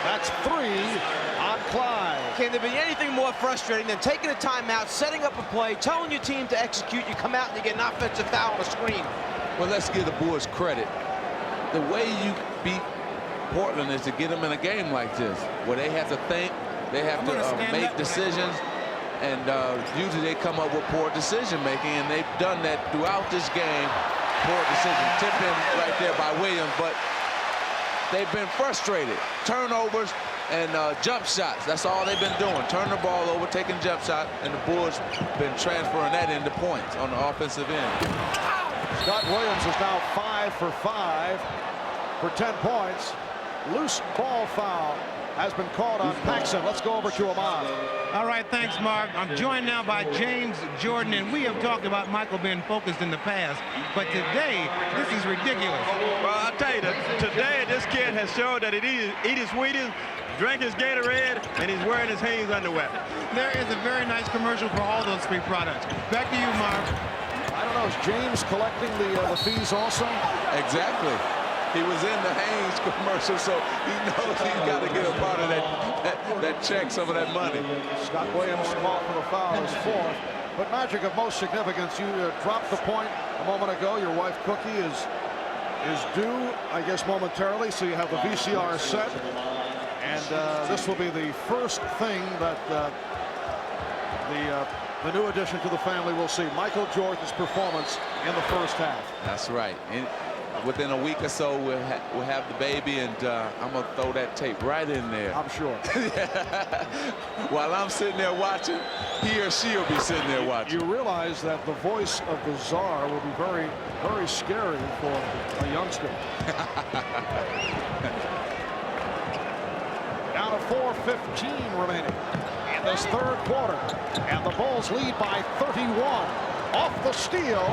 That's 3 on Clyde. Can there be anything more frustrating than taking a timeout, setting up a play, telling your team to execute, you come out and you get an offensive foul on a screen? Well, let's give the Bulls credit. The way you beat Portland is to get them in a game like this, where they have to think, they have to make decisions, and usually they come up with poor decision making, and they've done that throughout this game. Poor decision, tip in right there by Williams, but they've been frustrated. Turnovers and jump shots, that's all they've been doing. Turn the ball over, taking jump shots, and the Bulls been transferring that into points on the offensive end. Scott Williams is now 5 for 5 for 10 points. Loose ball foul has been called on Paxson. Let's go over to Ahmad. All right, thanks, Mark. I'm joined now by James Jordan, and we have talked about Michael being focused in the past, but today, this is ridiculous. Well, I'll tell you, today this kid has showed that he eat his Wheaties, drank his Gatorade, and he's wearing his Hanes underwear. There is a very nice commercial for all those three products. Back to you, Mark. I don't know, is James collecting the fees also? Exactly. He was in the Hanes commercial, so he knows he's got to get a part of that check, some of that money. Scott Williams called for the foul, his 4th. But Magic, of most significance, you dropped the point a moment ago. Your wife Cookie is due, I guess, momentarily, so you have the VCR set. And this will be the first thing that the new addition to the family will see. Michael Jordan's performance in the first half. That's right. And within a week or so, we'll have the baby, and I'm going to throw that tape right in there. I'm sure. While I'm sitting there watching, he or she will be sitting there watching. You realize that the voice of the czar will be very, very scary for a youngster. Down to 4:15 remaining in this third quarter. And the Bulls lead by 31. Off the steal.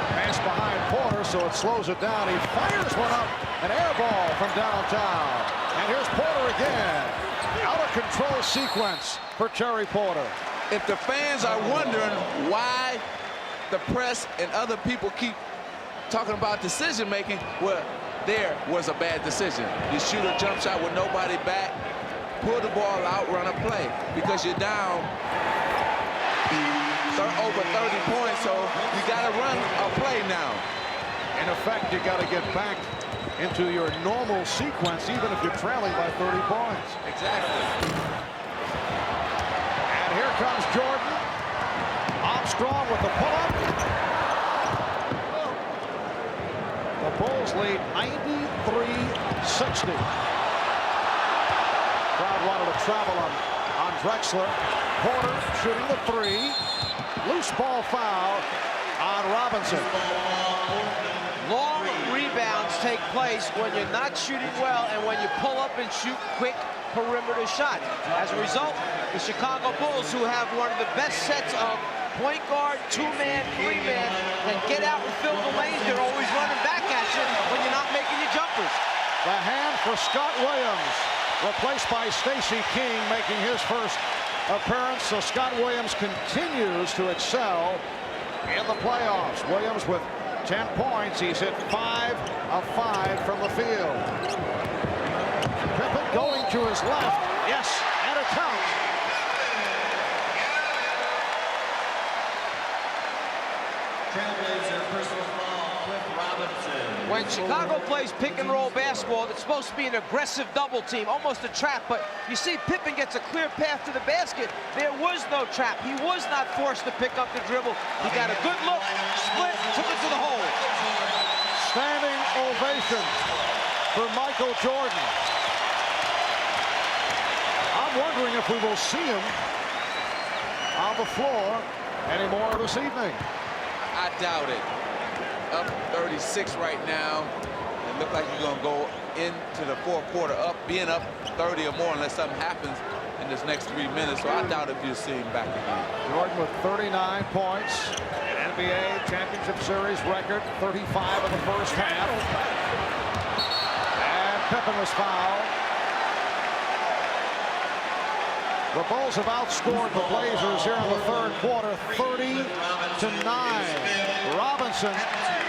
Pass behind Porter, so it slows it down. He fires one up. An air ball from downtown. And here's Porter again. Out of control sequence for Terry Porter. If the fans are wondering why the press and other people keep talking about decision making, well, there was a bad decision. You shoot a jump shot with nobody back, pull the ball out, run a play, because you're down over 30 points, so you got to run a play now. In effect, you got to get back into your normal sequence, even if you're trailing by 30 points. Exactly. And here comes Jordan. Armstrong with the pull-up. The Bulls lead 93-60. Crowd wanted to travel on Drexler. Porter shooting the three. Loose ball foul on Robinson. Long rebounds take place when you're not shooting well and when you pull up and shoot quick perimeter shots. As a result, the Chicago Bulls, who have one of the best sets of point guard, two-man, three-man, can get out and fill the lanes. They're always running back at you when you're not making your jumpers. The hand for Scott Williams, replaced by Stacey King, making his first appearance. So Scott Williams continues to excel in the playoffs. Williams with 10 points. He's hit 5 of 5 from the field. Pippen going to his left. Yes, and it counts. Trailblazer personal foul, Cliff Robinson. When Chicago plays pick and roll basketball, it's supposed to be an aggressive double team, almost a trap, but you see Pippen gets a clear path to the basket. There was no trap. He was not forced to pick up the dribble. He got a good look, split, took it to the hole. Standing ovation for Michael Jordan. I'm wondering if we will see him on the floor anymore this evening. I doubt it. Up 36 right now. It looks like you're going to go into the fourth quarter being up 30 or more unless something happens in this next 3 minutes. So I doubt if you'll see him back again. Jordan with 39 points. An NBA Championship Series record, 35 in the first half. And Pippen was fouled. The Bulls have outscored the Blazers here in the third quarter, 30-9. Robinson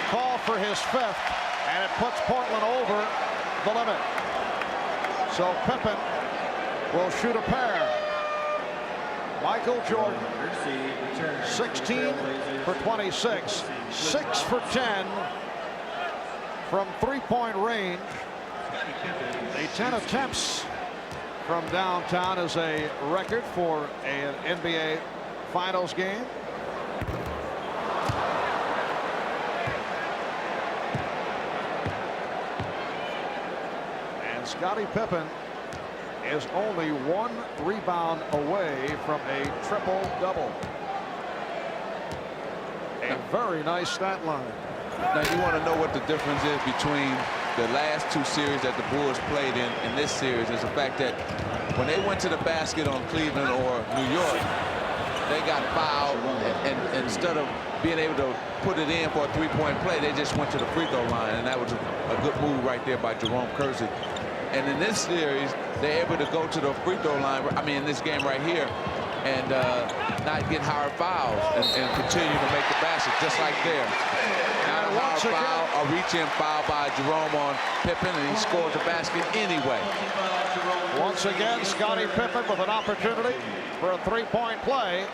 called for his fifth, and it puts Portland over the limit. So Pippen will shoot a pair. Michael Jordan, 16 for 26, 6 for 10 from three-point range. The 10 attempts from downtown is a record for an NBA Finals game. And Scottie Pippen is only 1 rebound away from a triple-double. A very nice stat line. Now you want to know what the difference is between the last two series that the Bulls played in this series is the fact that when they went to the basket on Cleveland or New York, they got fouled, and instead of being able to put it in for a three-point play, they just went to the free throw line, and that was a good move right there by Jerome Kersey. And in this series, they're able to go to the free throw line, I mean in this game right here, and not get hard fouls and continue to make the basket, just like there. Not a hard foul, a reach-in foul by Jerome on Pippen, and he scores the basket anyway. Once again, Scottie Pippen with an opportunity for a three-point play.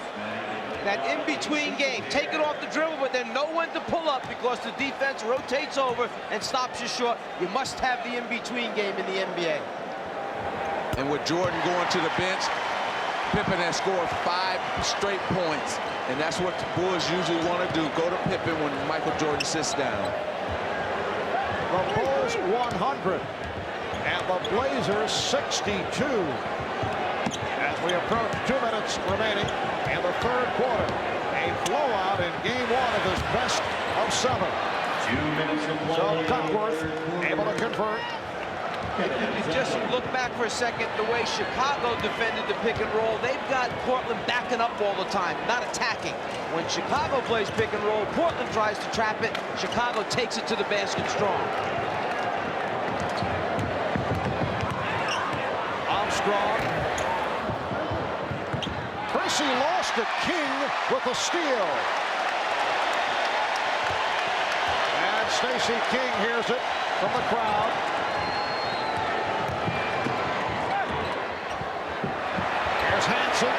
That in-between game, take it off the dribble, but then know when to pull up because the defense rotates over and stops you short. You must have the in-between game in the NBA. And with Jordan going to the bench, Pippen has scored 5 straight points, and that's what the Bulls usually want to do, go to Pippen when Michael Jordan sits down. The Bulls 100 and the Blazers 62. As we approach 2 minutes remaining in the third quarter, a blowout in game 1 of this best of 7. 2 minutes of play. So Duckworth able to convert. If you just look back for a second, the way Chicago defended the pick and roll, they've got Portland backing up all the time, not attacking. When Chicago plays pick and roll, Portland tries to trap it. Chicago takes it to the basket strong. Armstrong. Tracy lost to King with a steal. And Stacey King hears it from the crowd. Here's Hansen.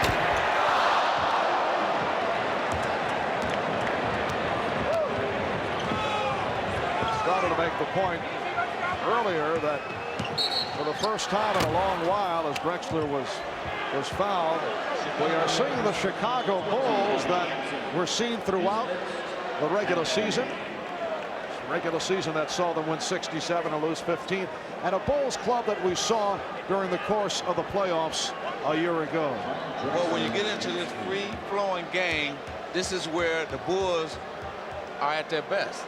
Started to make the point earlier that for the first time in a long while, as Drexler was fouled, we are seeing the Chicago Bulls that were seen throughout the regular season. Regular season that saw them win 67 and lose 15, and a Bulls club that we saw during the course of the playoffs a year ago. Well, when you get into this free-flowing game, this is where the Bulls are at their best.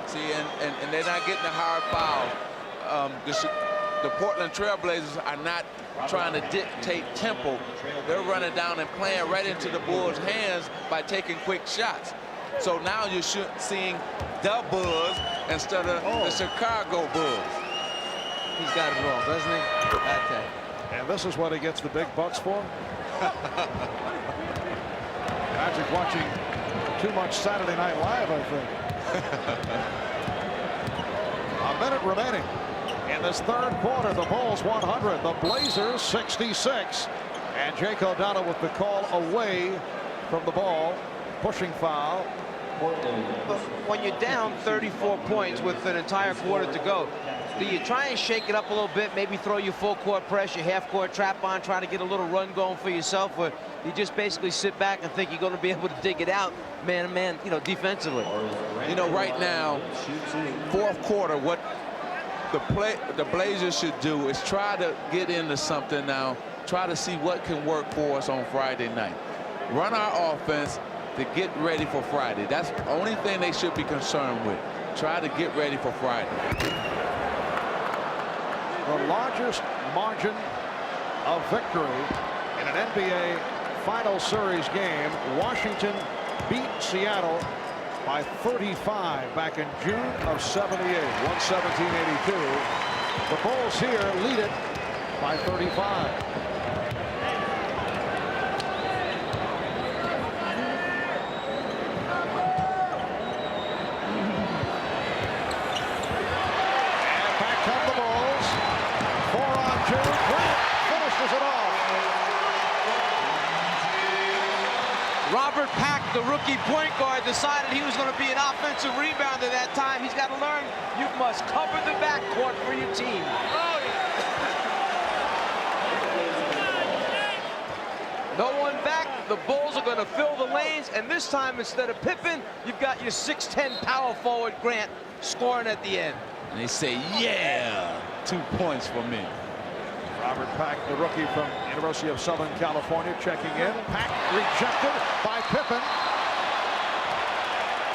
See, and they're not getting a hard foul. The Portland Trailblazers are not trying to dictate tempo. They're running down and playing right into the Bulls' hands by taking quick shots. So now you're seeing the Bulls instead of the Chicago Bulls. He's got it wrong, doesn't he? Okay. And this is what he gets the big bucks for. Magic watching too much Saturday Night Live, I think. A minute remaining in this third quarter. The Bulls 100, the Blazers 66, and Jake O'Donnell with the call away from the ball, pushing foul. When you're down 34 points with an entire quarter to go, do you try and shake it up a little bit, maybe throw your full court press, your half court trap on, try to get a little run going for yourself, or you just basically sit back and think you're going to be able to dig it out man to man, defensively? Right now, fourth quarter, what the Blazers should do is try to get into something now, try to see what can work for us on Friday night. Run our offense to get ready for Friday. That's the only thing they should be concerned with. Try to get ready for Friday. The largest margin of victory in an NBA Final Series game. Washington beat Seattle by 35 back in June of '78, 117-82. The Bulls here lead it by 35. Robert Pack, the rookie point guard, decided he was going to be an offensive rebounder that time. He's got to learn you must cover the backcourt for your team. No one back. The Bulls are going to fill the lanes, and this time instead of Pippen, you've got your 6'10" power forward Grant scoring at the end. And they say, yeah, 2 points for me. Robert Pack, the rookie from University of Southern California, checking in. Pack rejected by Pippen.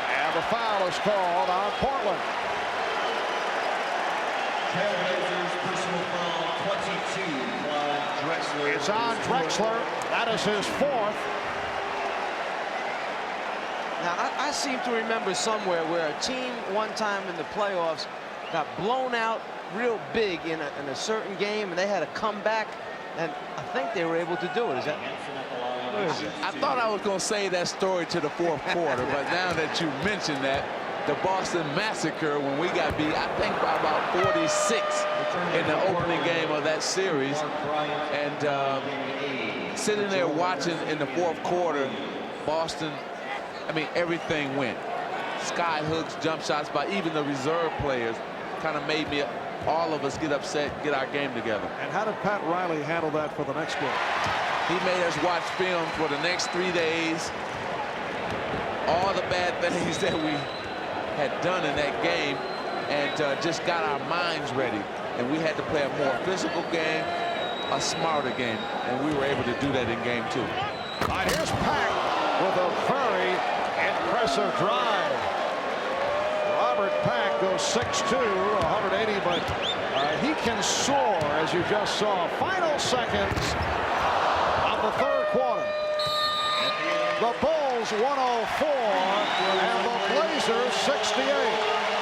And the foul is called on Portland. Trailblazers personal foul 22 on Drexler. It's on Drexler. That is his 4th. Now, I seem to remember somewhere where a team one time in the playoffs got blown out real big in a certain game, and they had to come back, and I think they were able to do it. Is that? I thought I was going to say that story to the fourth quarter, but now that you mentioned that, the Boston Massacre, when we got beat, I think by about 46 in the opening game of that series, and sitting there watching in the fourth quarter, Boston, I mean, everything went. Sky hooks, jump shots by even the reserve players kind of made all of us get upset, get our game together. And how did Pat Riley handle that for the next game? He made us watch film for the next 3 days. All the bad things that we had done in that game, and just got our minds ready. And we had to play a more physical game, a smarter game, and we were able to do that in game 2. All right, here's Pack with a very impressive drive. Robert Pack goes 6'2", 180, but he can soar, as you just saw. Final seconds of the third quarter. The Bulls 104 and the Blazers 68.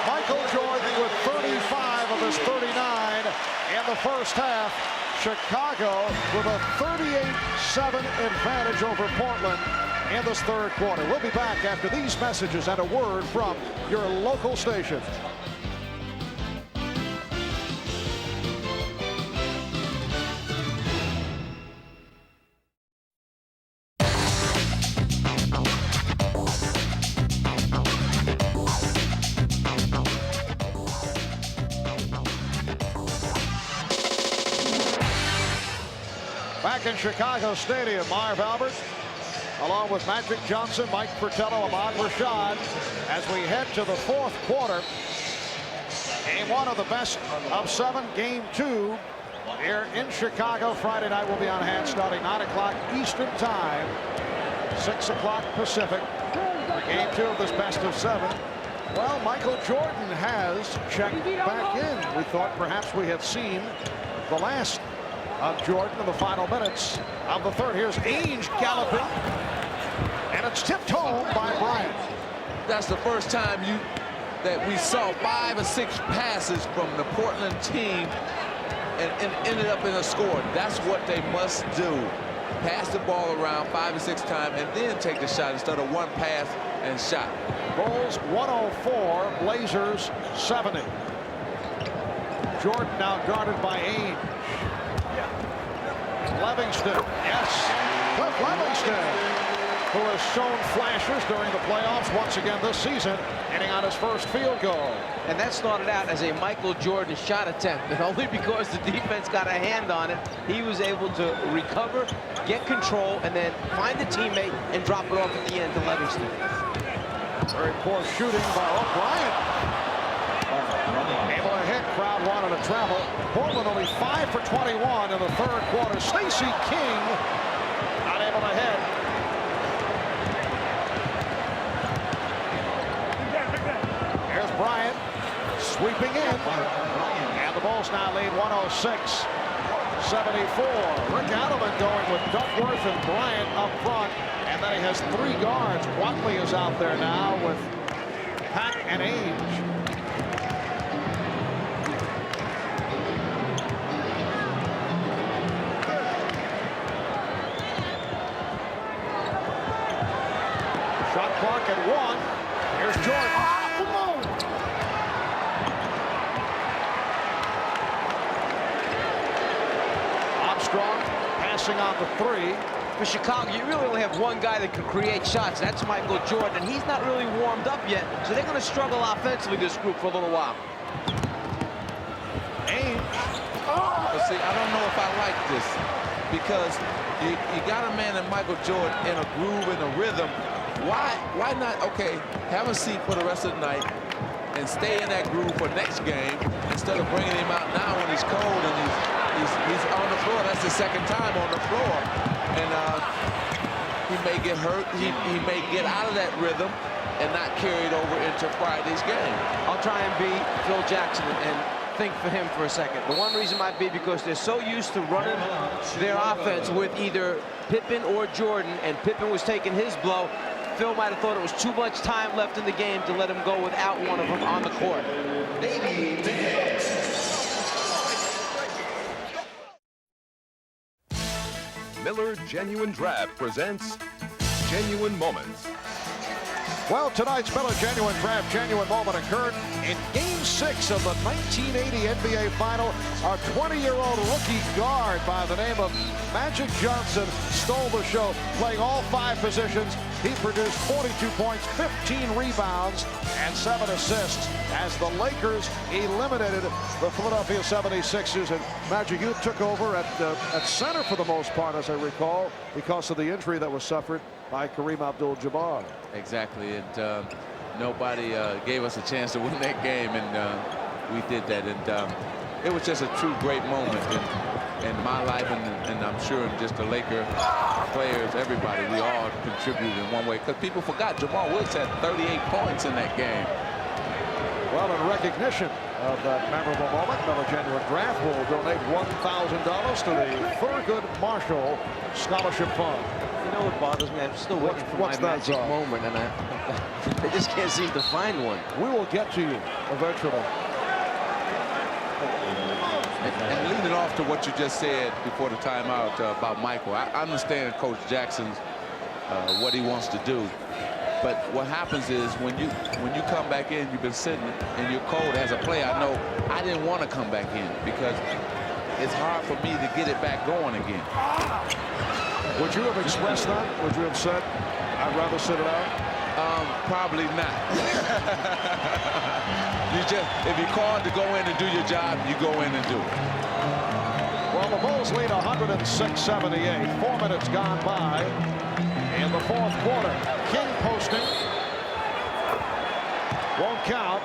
Michael Jordan with 35 of his 39 in the first half. Chicago with a 38-7 advantage over Portland in this third quarter. We'll be back after these messages and a word from your local station. Back in Chicago Stadium, Marv Albert, along with Magic Johnson, Mike Fratello, Ahmad Rashad, as we head to the fourth quarter. Game 1 of the best of 7, game 2 here in Chicago. Friday night will be on hand starting 9 o'clock Eastern time, 6 o'clock Pacific. For game 2 of this best of 7. Well, Michael Jordan has checked back in. We thought perhaps we had seen the last of Jordan in the final minutes of the third. Here's Ainge galloping, and it's tipped home by Bryant. That's the first time that we saw 5 or 6 passes from the Portland team and ended up in a score. That's what they must do. Pass the ball around 5 or 6 times and then take the shot instead of one pass and shot. Bulls 104, Blazers 70. Jordan now guarded by Ainge. Livingston, yes, Cliff Livingston, who has shown flashes during the playoffs once again this season, hitting on his first field goal. And that started out as a Michael Jordan shot attempt, and only because the defense got a hand on it, he was able to recover, get control, and then find a teammate and drop it off at the end to Livingston. Very poor shooting by O'Brien. Able to hit, crowd wanted to travel. Portland only 5 for 21 in the third quarter. Stacey King not able to hit. Here's Bryant sweeping in. And the Bulls now lead 106-74. Rick Adelman going with Duckworth and Bryant up front. And then he has 3 guards. Watley is out there now with Pack and Ainge. Shot clock at 1. Here's Jordan. Come on. Armstrong passing on the 3. For Chicago, you really only have one guy that can create shots. That's Michael Jordan. He's not really warmed up yet, so they're going to struggle offensively, this group, for a little while. Ainge. But see, I don't know if I like this, because you got a man like Michael Jordan in a groove, in a rhythm. Why not, okay, have a seat for the rest of the night and stay in that groove for next game instead of bringing him out now when he's cold and he's on the floor. That's the second time on the floor. And he may get hurt. He may get out of that rhythm and not carry it over into Friday's game. I'll try and be Phil Jackson and think for him for a second. The one reason might be because they're so used to running their offense with either Pippen or Jordan, and Pippen was taking his blow. Phil might have thought it was too much time left in the game to let him go without one of them on the court. Miller Genuine Draft presents Genuine Moments. Well, tonight's Miller Genuine Draft Genuine Moment occurred in Game 6 of the 1980 NBA Final. Our 20-year-old rookie guard by the name of Magic Johnson stole the show, playing all 5 positions. He produced 42 points, 15 rebounds, and 7 assists as the Lakers eliminated the Philadelphia 76ers. And Magic, you took over at center for the most part, as I recall, because of the injury that was suffered by Kareem Abdul-Jabbar. Exactly, and nobody gave us a chance to win that game, and we did that. And it was just a true great moment in my life, and I'm sure in just the Laker players, everybody, we all contributed in one way, because people forgot Jamal Woods had 38 points in that game. Well, in recognition of that memorable moment, the Genuine Draft will donate $1,000 to the Thurgood Marshall Scholarship Fund. You know what bothers me? I'm still waiting for my magic moment, and I just can't seem to find one. We will get to you eventually. And leading off to what you just said before the timeout about Michael, I understand Coach Jackson's what he wants to do, but what happens is when you come back in, you've been sitting and you're cold as a player. I know I didn't want to come back in because it's hard for me to get it back going again. Would you have expressed that? Would you have said, I'd rather sit it out? Probably not. If you're called to go in and do your job, you go in and do it. Well, the Bulls lead 106-78. 4 minutes gone by in the fourth quarter. King posting. Won't count.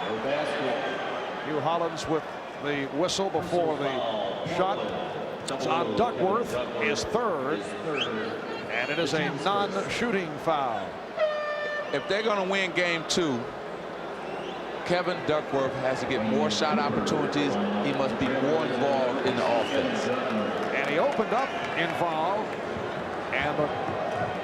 Hugh Hollins with the whistle before the shot. It's on Duckworth, his third. And it is a non-shooting foul. If they're going to win game 2, Kevin Duckworth has to get more shot opportunities. He must be more involved in the offense. And he opened up involved. And the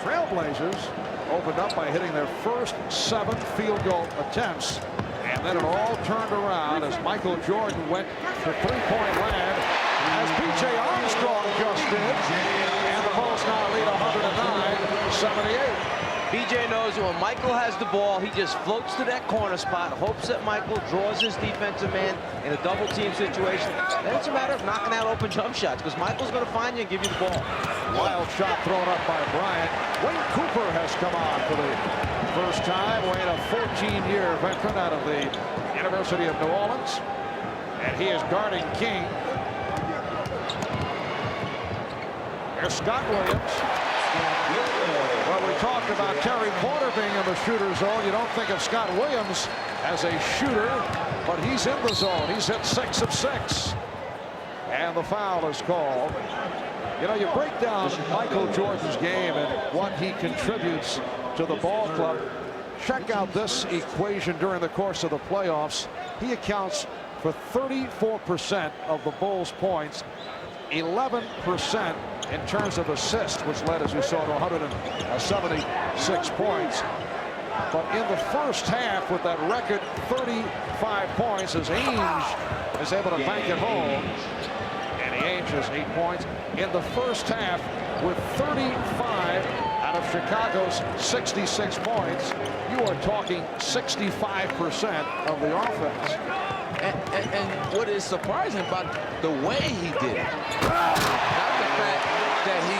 Trailblazers opened up by hitting their first 7 field goal attempts. And then it all turned around as Michael Jordan went to three-point land, as P.J. Armstrong just did. And the Bulls now lead 109-78. BJ knows that when Michael has the ball, he just floats to that corner spot, hopes that Michael draws his defensive man in a double team situation. Then it's a matter of knocking out open jump shots, because Michael's going to find you and give you the ball. Wild shot thrown up by Bryant. Wayne Cooper has come on for the first time. Wayne, a 14-year veteran out of the University of New Orleans. And he is guarding King. Here's Scott Williams. Well, we talked about Terry Porter being in the shooter zone. You don't think of Scott Williams as a shooter, but he's in the zone. He's hit 6 of 6. And the foul is called. You know, you break down Michael Jordan's game and what he contributes to the ball club. Check out this equation during the course of the playoffs. He accounts for 34% of the Bulls' points, 11% in terms of assists, which led, as you saw, to 176 points. But in the first half, with that record 35 points, as Ainge is able to bank it home, and Ainge has 8 points in the first half with 35 out of Chicago's 66 points. You are talking 65% of the offense. And what is surprising about the way he did it, not the fact that he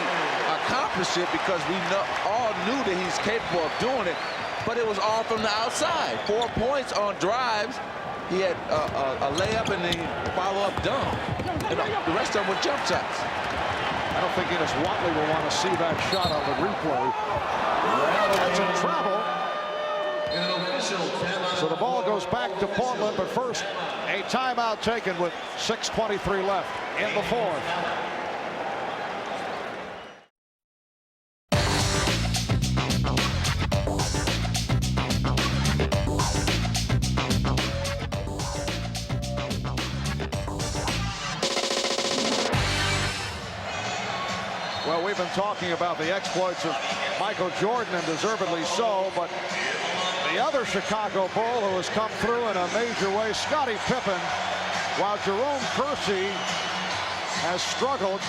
accomplished it, because we all knew that he's capable of doing it, but it was all from the outside. 4 points on drives. He had a layup and a follow-up dunk. And the rest of them were jump shots. I don't think Ennis Watley will want to see that shot on the replay. It's in travel. So the ball goes back to Portland, but first a timeout taken with 6:23 left in the fourth. Well, we've been talking about the exploits of Michael Jordan, and deservedly so, but the other Chicago Bull who has come through in a major way, Scottie Pippen, while Jerome Kersey has struggled.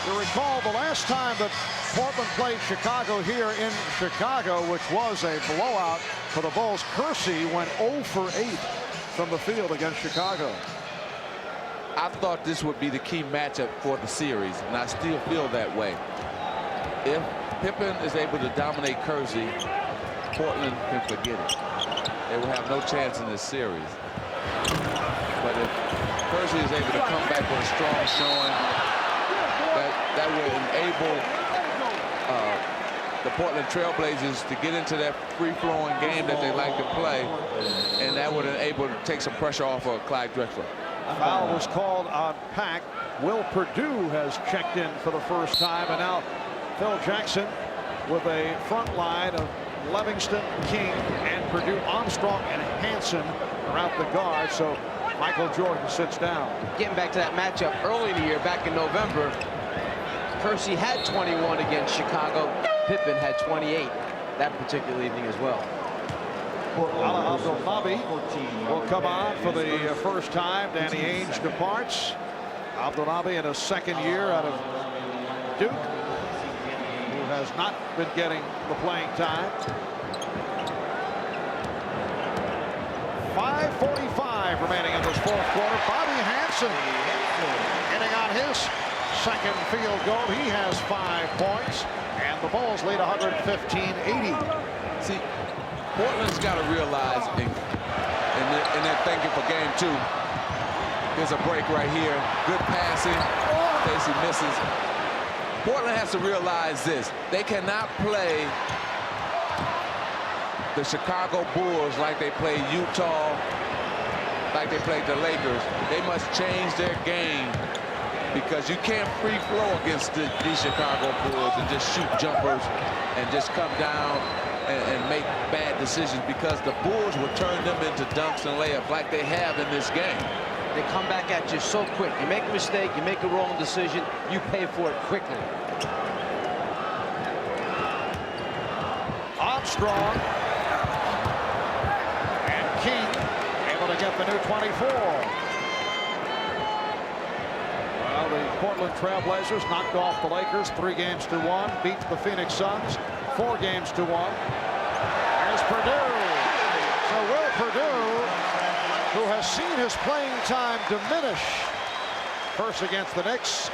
You recall the last time that Portland played Chicago here in Chicago, which was a blowout for the Bulls, Kersey went 0 for 8 from the field against Chicago. I thought this would be the key matchup for the series, and I still feel that way. If Pippen is able to dominate Kersey, Portland can forget it. They will have no chance in this series. But if Kersey is able to come back with a strong showing, that will enable the Portland Trailblazers to get into that free-flowing game that they like to play, and that would enable to take some pressure off of Clyde Drexler. Foul was called on Pack. Will Perdue has checked in for the first time, and now Phil Jackson with a front line of Livingston, King, and Perdue. Armstrong and Hansen are out the guard, so Michael Jordan sits down. Getting back to that matchup early in the year, back in November, Kersey had 21 against Chicago. Pippen had 28 that particular evening as well. Ala Abdelnaby will come on for the first time. Danny Ainge departs. Abdelnaby in his second year out of Duke, who has not been getting the playing time. 5:45 remaining in this fourth quarter. Bobby Hansen getting on his second field goal. He has 5 points, and the Bulls lead 115-80. See, Portland's got to realize, and they're thinking for game 2. There's a break right here. Good passing. Casey misses. Portland has to realize this. They cannot play the Chicago Bulls like they played Utah, like they played the Lakers. They must change their game, because you can't free flow against these Chicago Bulls and just shoot jumpers and just come down and make bad decisions, because the Bulls will turn them into dunks and layups like they have in this game. They come back at you so quick. You make a mistake, you make a wrong decision, you pay for it quickly. Armstrong and King able to get the new 24. Well, the Portland Trailblazers knocked off the Lakers 3-1, beat the Phoenix Suns 4-1. Here's Perdue. So Will Perdue, who has seen his playing time diminish, first against the Knicks,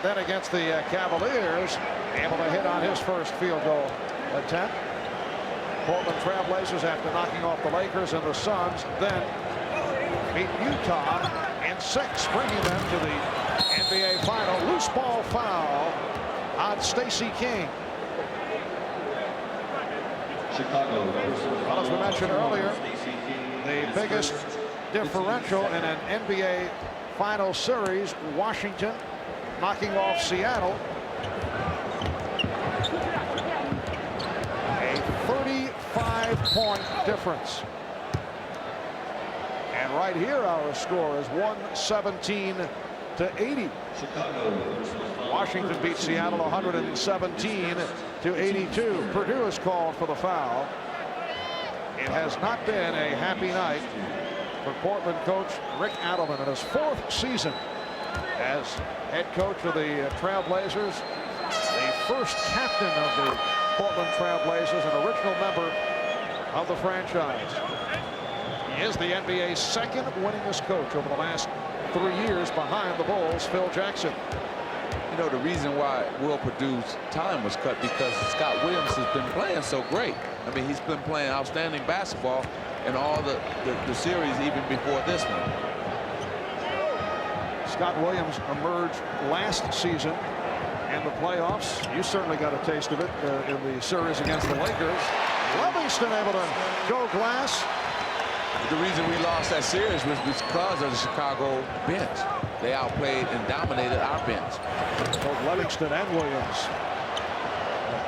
then against the Cavaliers, able to hit on his first field goal attempt. Portland Trailblazers, after knocking off the Lakers and the Suns, then beat Utah in 6, bringing them to the NBA final. Loose ball foul on Stacey King. Well, as we mentioned earlier, the biggest differential in an NBA final series, Washington knocking off Seattle. A 35-point difference. And right here, our score is 117-80. Washington beat Seattle 117-82. Perdue is called for the foul. It has not been a happy night for Portland coach Rick Adelman in his 4th season as head coach of the Trailblazers, the first captain of the Portland Trailblazers, an original member of the franchise. He is the NBA's 2nd winningest coach over the last 3 years, behind the Bulls' Phil Jackson. You know, the reason why Will Perdue's time was cut, because Scott Williams has been playing so great. I mean, he's been playing outstanding basketball in all the series, even before this one. Scott Williams emerged last season in the playoffs. You certainly got a taste of it in the series against the Lakers. Livingston able to go glass. The reason we lost that series was because of the Chicago bench. They outplayed and dominated our bench. Both Livingston and Williams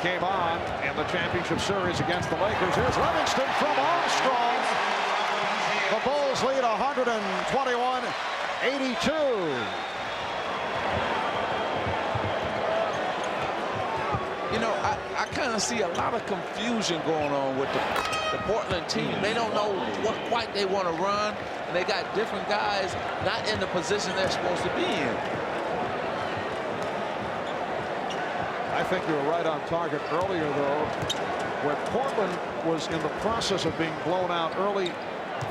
came on in the championship series against the Lakers. Here's Livingston from Armstrong. The Bulls lead 121-82. You know, I kind of see a lot of confusion going on with the Portland team. They don't know what quite they want to run, and they got different guys not in the position they're supposed to be in. I think you were right on target earlier, though, where Portland was in the process of being blown out early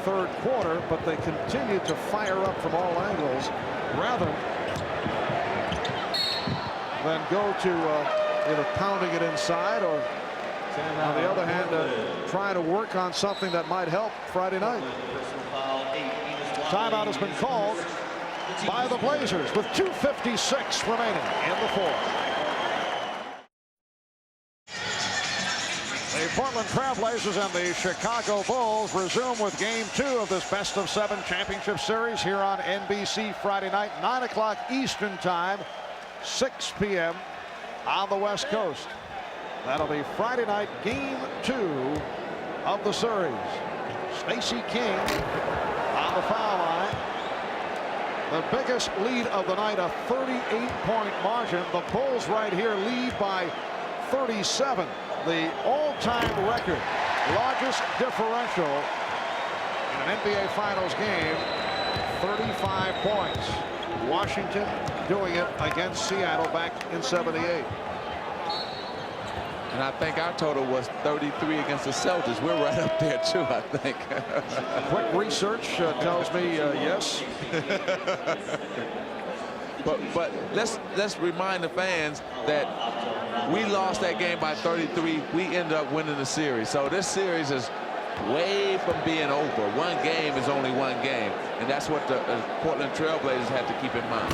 3rd quarter, but they continued to fire up from all angles rather than go to either pounding it inside or, on the other hand, trying to work on something that might help Friday night. Timeout has been called by the Blazers with 2:56 remaining in the fourth. The Portland Trailblazers and the Chicago Bulls resume with Game 2 of this best-of-7 championship series here on NBC Friday night, 9 o'clock Eastern Time, 6 p.m. on the West Coast. That'll be Friday night, Game 2 of the series. Stacey King on the foul line. The biggest lead of the night, a 38-point margin. The Bulls right here lead by 37. The all-time record, largest differential in an NBA Finals game, 35 points. Washington doing it against Seattle back in '78. And I think our total was 33 against the Celtics. We're right up there too, I think. Quick research tells me yes. But let's remind the fans that we lost that game by 33. We ended up winning the series. So this series is way from being over. One game is only one game. And that's what the Portland Trailblazers have to keep in mind.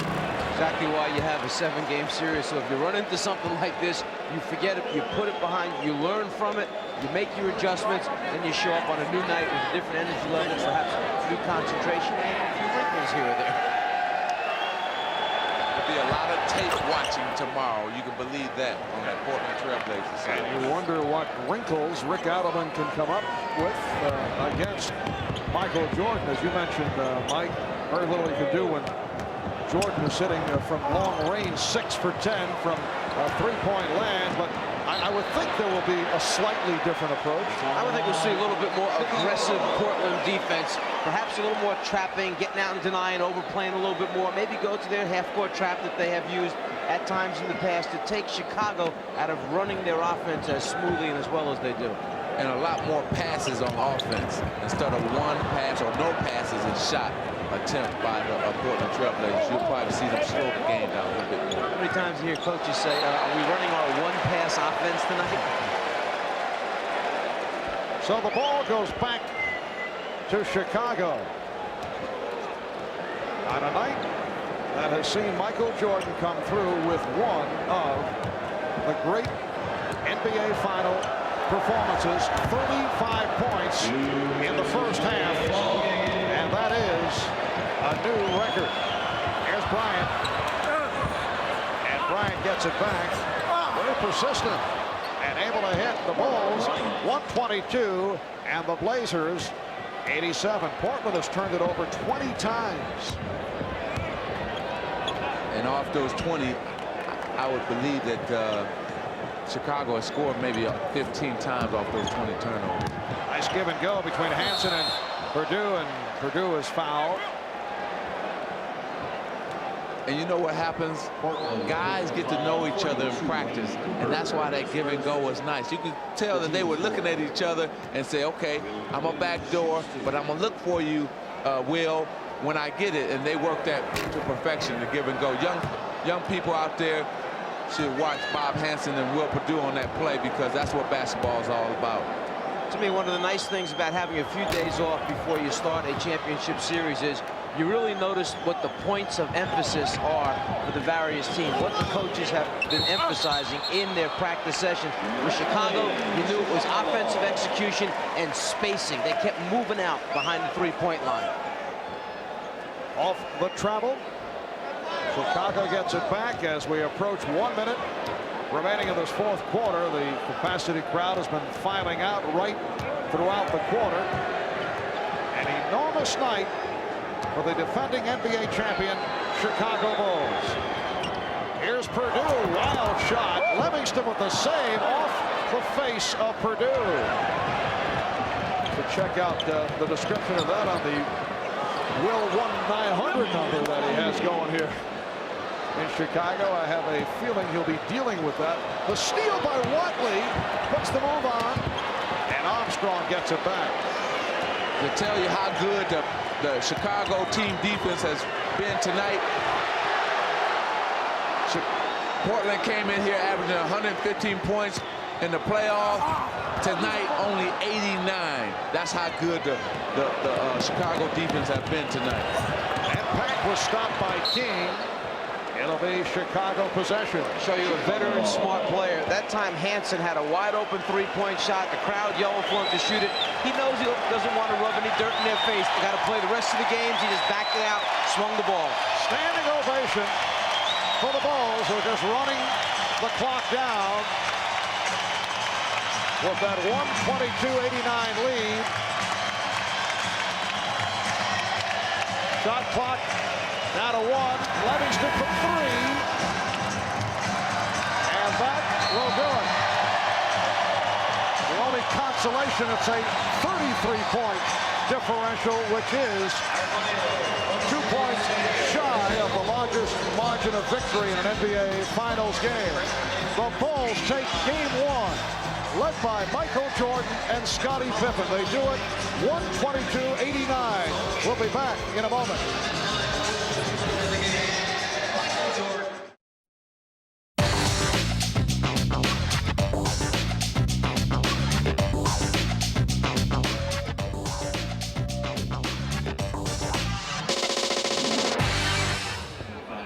Exactly why you have a 7-game series. So if you run into something like this, you forget it, you put it behind, you learn from it, you make your adjustments, then you show up on a new night with a different energy level, perhaps new concentration, and a few wrinkles here or there. Be a lot of tape watching tomorrow. You can believe that on that Portland Trailblazers side. And you wonder what wrinkles Rick Adelman can come up with against Michael Jordan. As you mentioned, Mike, very little he could do when Jordan is sitting from long range, 6 for 10 from three-point land. But I would think there will be a slightly different approach. I would think we'll see a little bit more aggressive Portland defense, perhaps a little more trapping, getting out and denying, overplaying a little bit more, maybe go to their half-court trap that they have used at times in the past to take Chicago out of running their offense as smoothly and as well as they do. And a lot more passes on offense instead of one pass or no passes and shot attempt by the Portland Trailblazers. You'll probably see them slow the game down a little bit more. How many times you hear coaches say, are we running our one-pass offense tonight? So the ball goes back to Chicago on a night that has seen Michael Jordan come through with one of the great NBA final performances, 35 points in the first half, and that is a new record. Here's Bryant, and Bryant gets it back. Very persistent and able to hit the Bulls. 122 and the Blazers 87. Portland has turned it over 20 times. And off those 20, I would believe that Chicago has scored maybe 15 times off those 20 turnovers. Nice give and go between Hansen and Purdue is fouled. And you know what happens? Guys get to know each other in practice, and that's why that give and go was nice. You can tell that they were looking at each other and say, okay, I'm a back door, but I'm going to look for you, Will, when I get it. And they worked that to perfection, the give and go. Young people out there should watch Bob Hansen and Will Purdue on that play, because that's what basketball is all about. To me, one of the nice things about having a few days off before you start a championship series is you really notice what the points of emphasis are for the various teams, what the coaches have been emphasizing in their practice sessions. With Chicago, you knew it was offensive execution and spacing. They kept moving out behind the three-point line. Off the travel. Chicago gets it back as we approach 1 minute remaining in this fourth quarter. The capacity crowd has been filing out right throughout the quarter. An enormous night for the defending NBA champion Chicago Bulls. Here's Purdue, wild shot. Livingston with the save off the face of Purdue. To check out the description of that on the Will 1-900 number that he has going here in Chicago. I have a feeling he'll be dealing with that. The steal by Watley puts the move on, and Armstrong gets it back. To tell you how good the Chicago team defense has been tonight, Portland came in here averaging 115 points in the playoff. Tonight, only 89. That's how good the Chicago defense has been tonight. And Pack was stopped by King. It'll be Chicago possession. Show you a veteran, smart player. That time, Hansen had a wide-open three-point shot. The crowd yelled for him to shoot it. He knows he doesn't want to rub any dirt in their face. They got to play the rest of the games. He just backed it out, swung the ball. Standing ovation for the Bulls, who are just running the clock down with that 122-89 lead. Shot clock down to 1. Livingston from 3. And that will do it. The only consolation, it's a 33-point differential, which is 2 points shy of the largest margin of victory in an NBA Finals game. The Bulls take game 1, led by Michael Jordan and Scottie Pippen. They do it 122-89. We'll be back in a moment.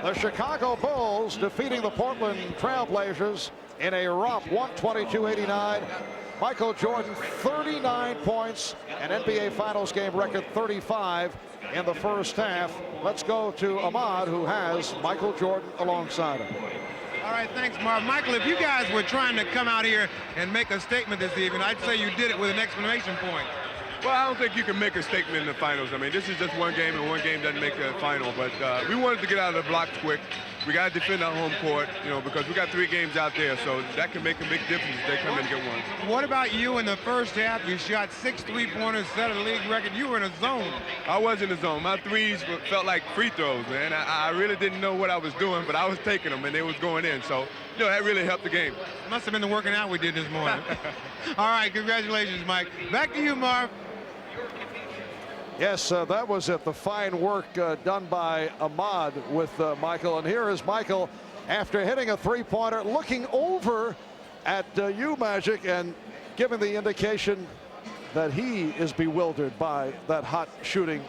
The Chicago Bulls defeating the Portland Trailblazers in a romp, 122-89. Michael Jordan, 39 points, an NBA Finals game record 35 in the first half. Let's go to Ahmad, who has Michael Jordan alongside him. All right, thanks, Marv. Michael, if you guys were trying to come out here and make a statement this evening, I'd say you did it with an exclamation point. Well, I don't think you can make a statement in the finals. I mean, this is just one game, and one game doesn't make a final. But we wanted to get out of the blocks quick. We got to defend our home court, you know, because we got 3 games out there, so that can make a big difference if they come in and get one. What about you in the first half? You shot 6 3-pointers, set a league record. You were in a zone. I was in the zone. My threes felt like free throws, man. I really didn't know what I was doing, but I was taking them, and they was going in. So, you know, that really helped the game. Must have been the working out we did this morning. All right, congratulations, Mike. Back to you, Marv. Yes, that was it. The fine work done by Ahmad with Michael. And here is Michael, after hitting a 3-pointer, looking over at you, Magic, and giving the indication that he is bewildered by that hot shooting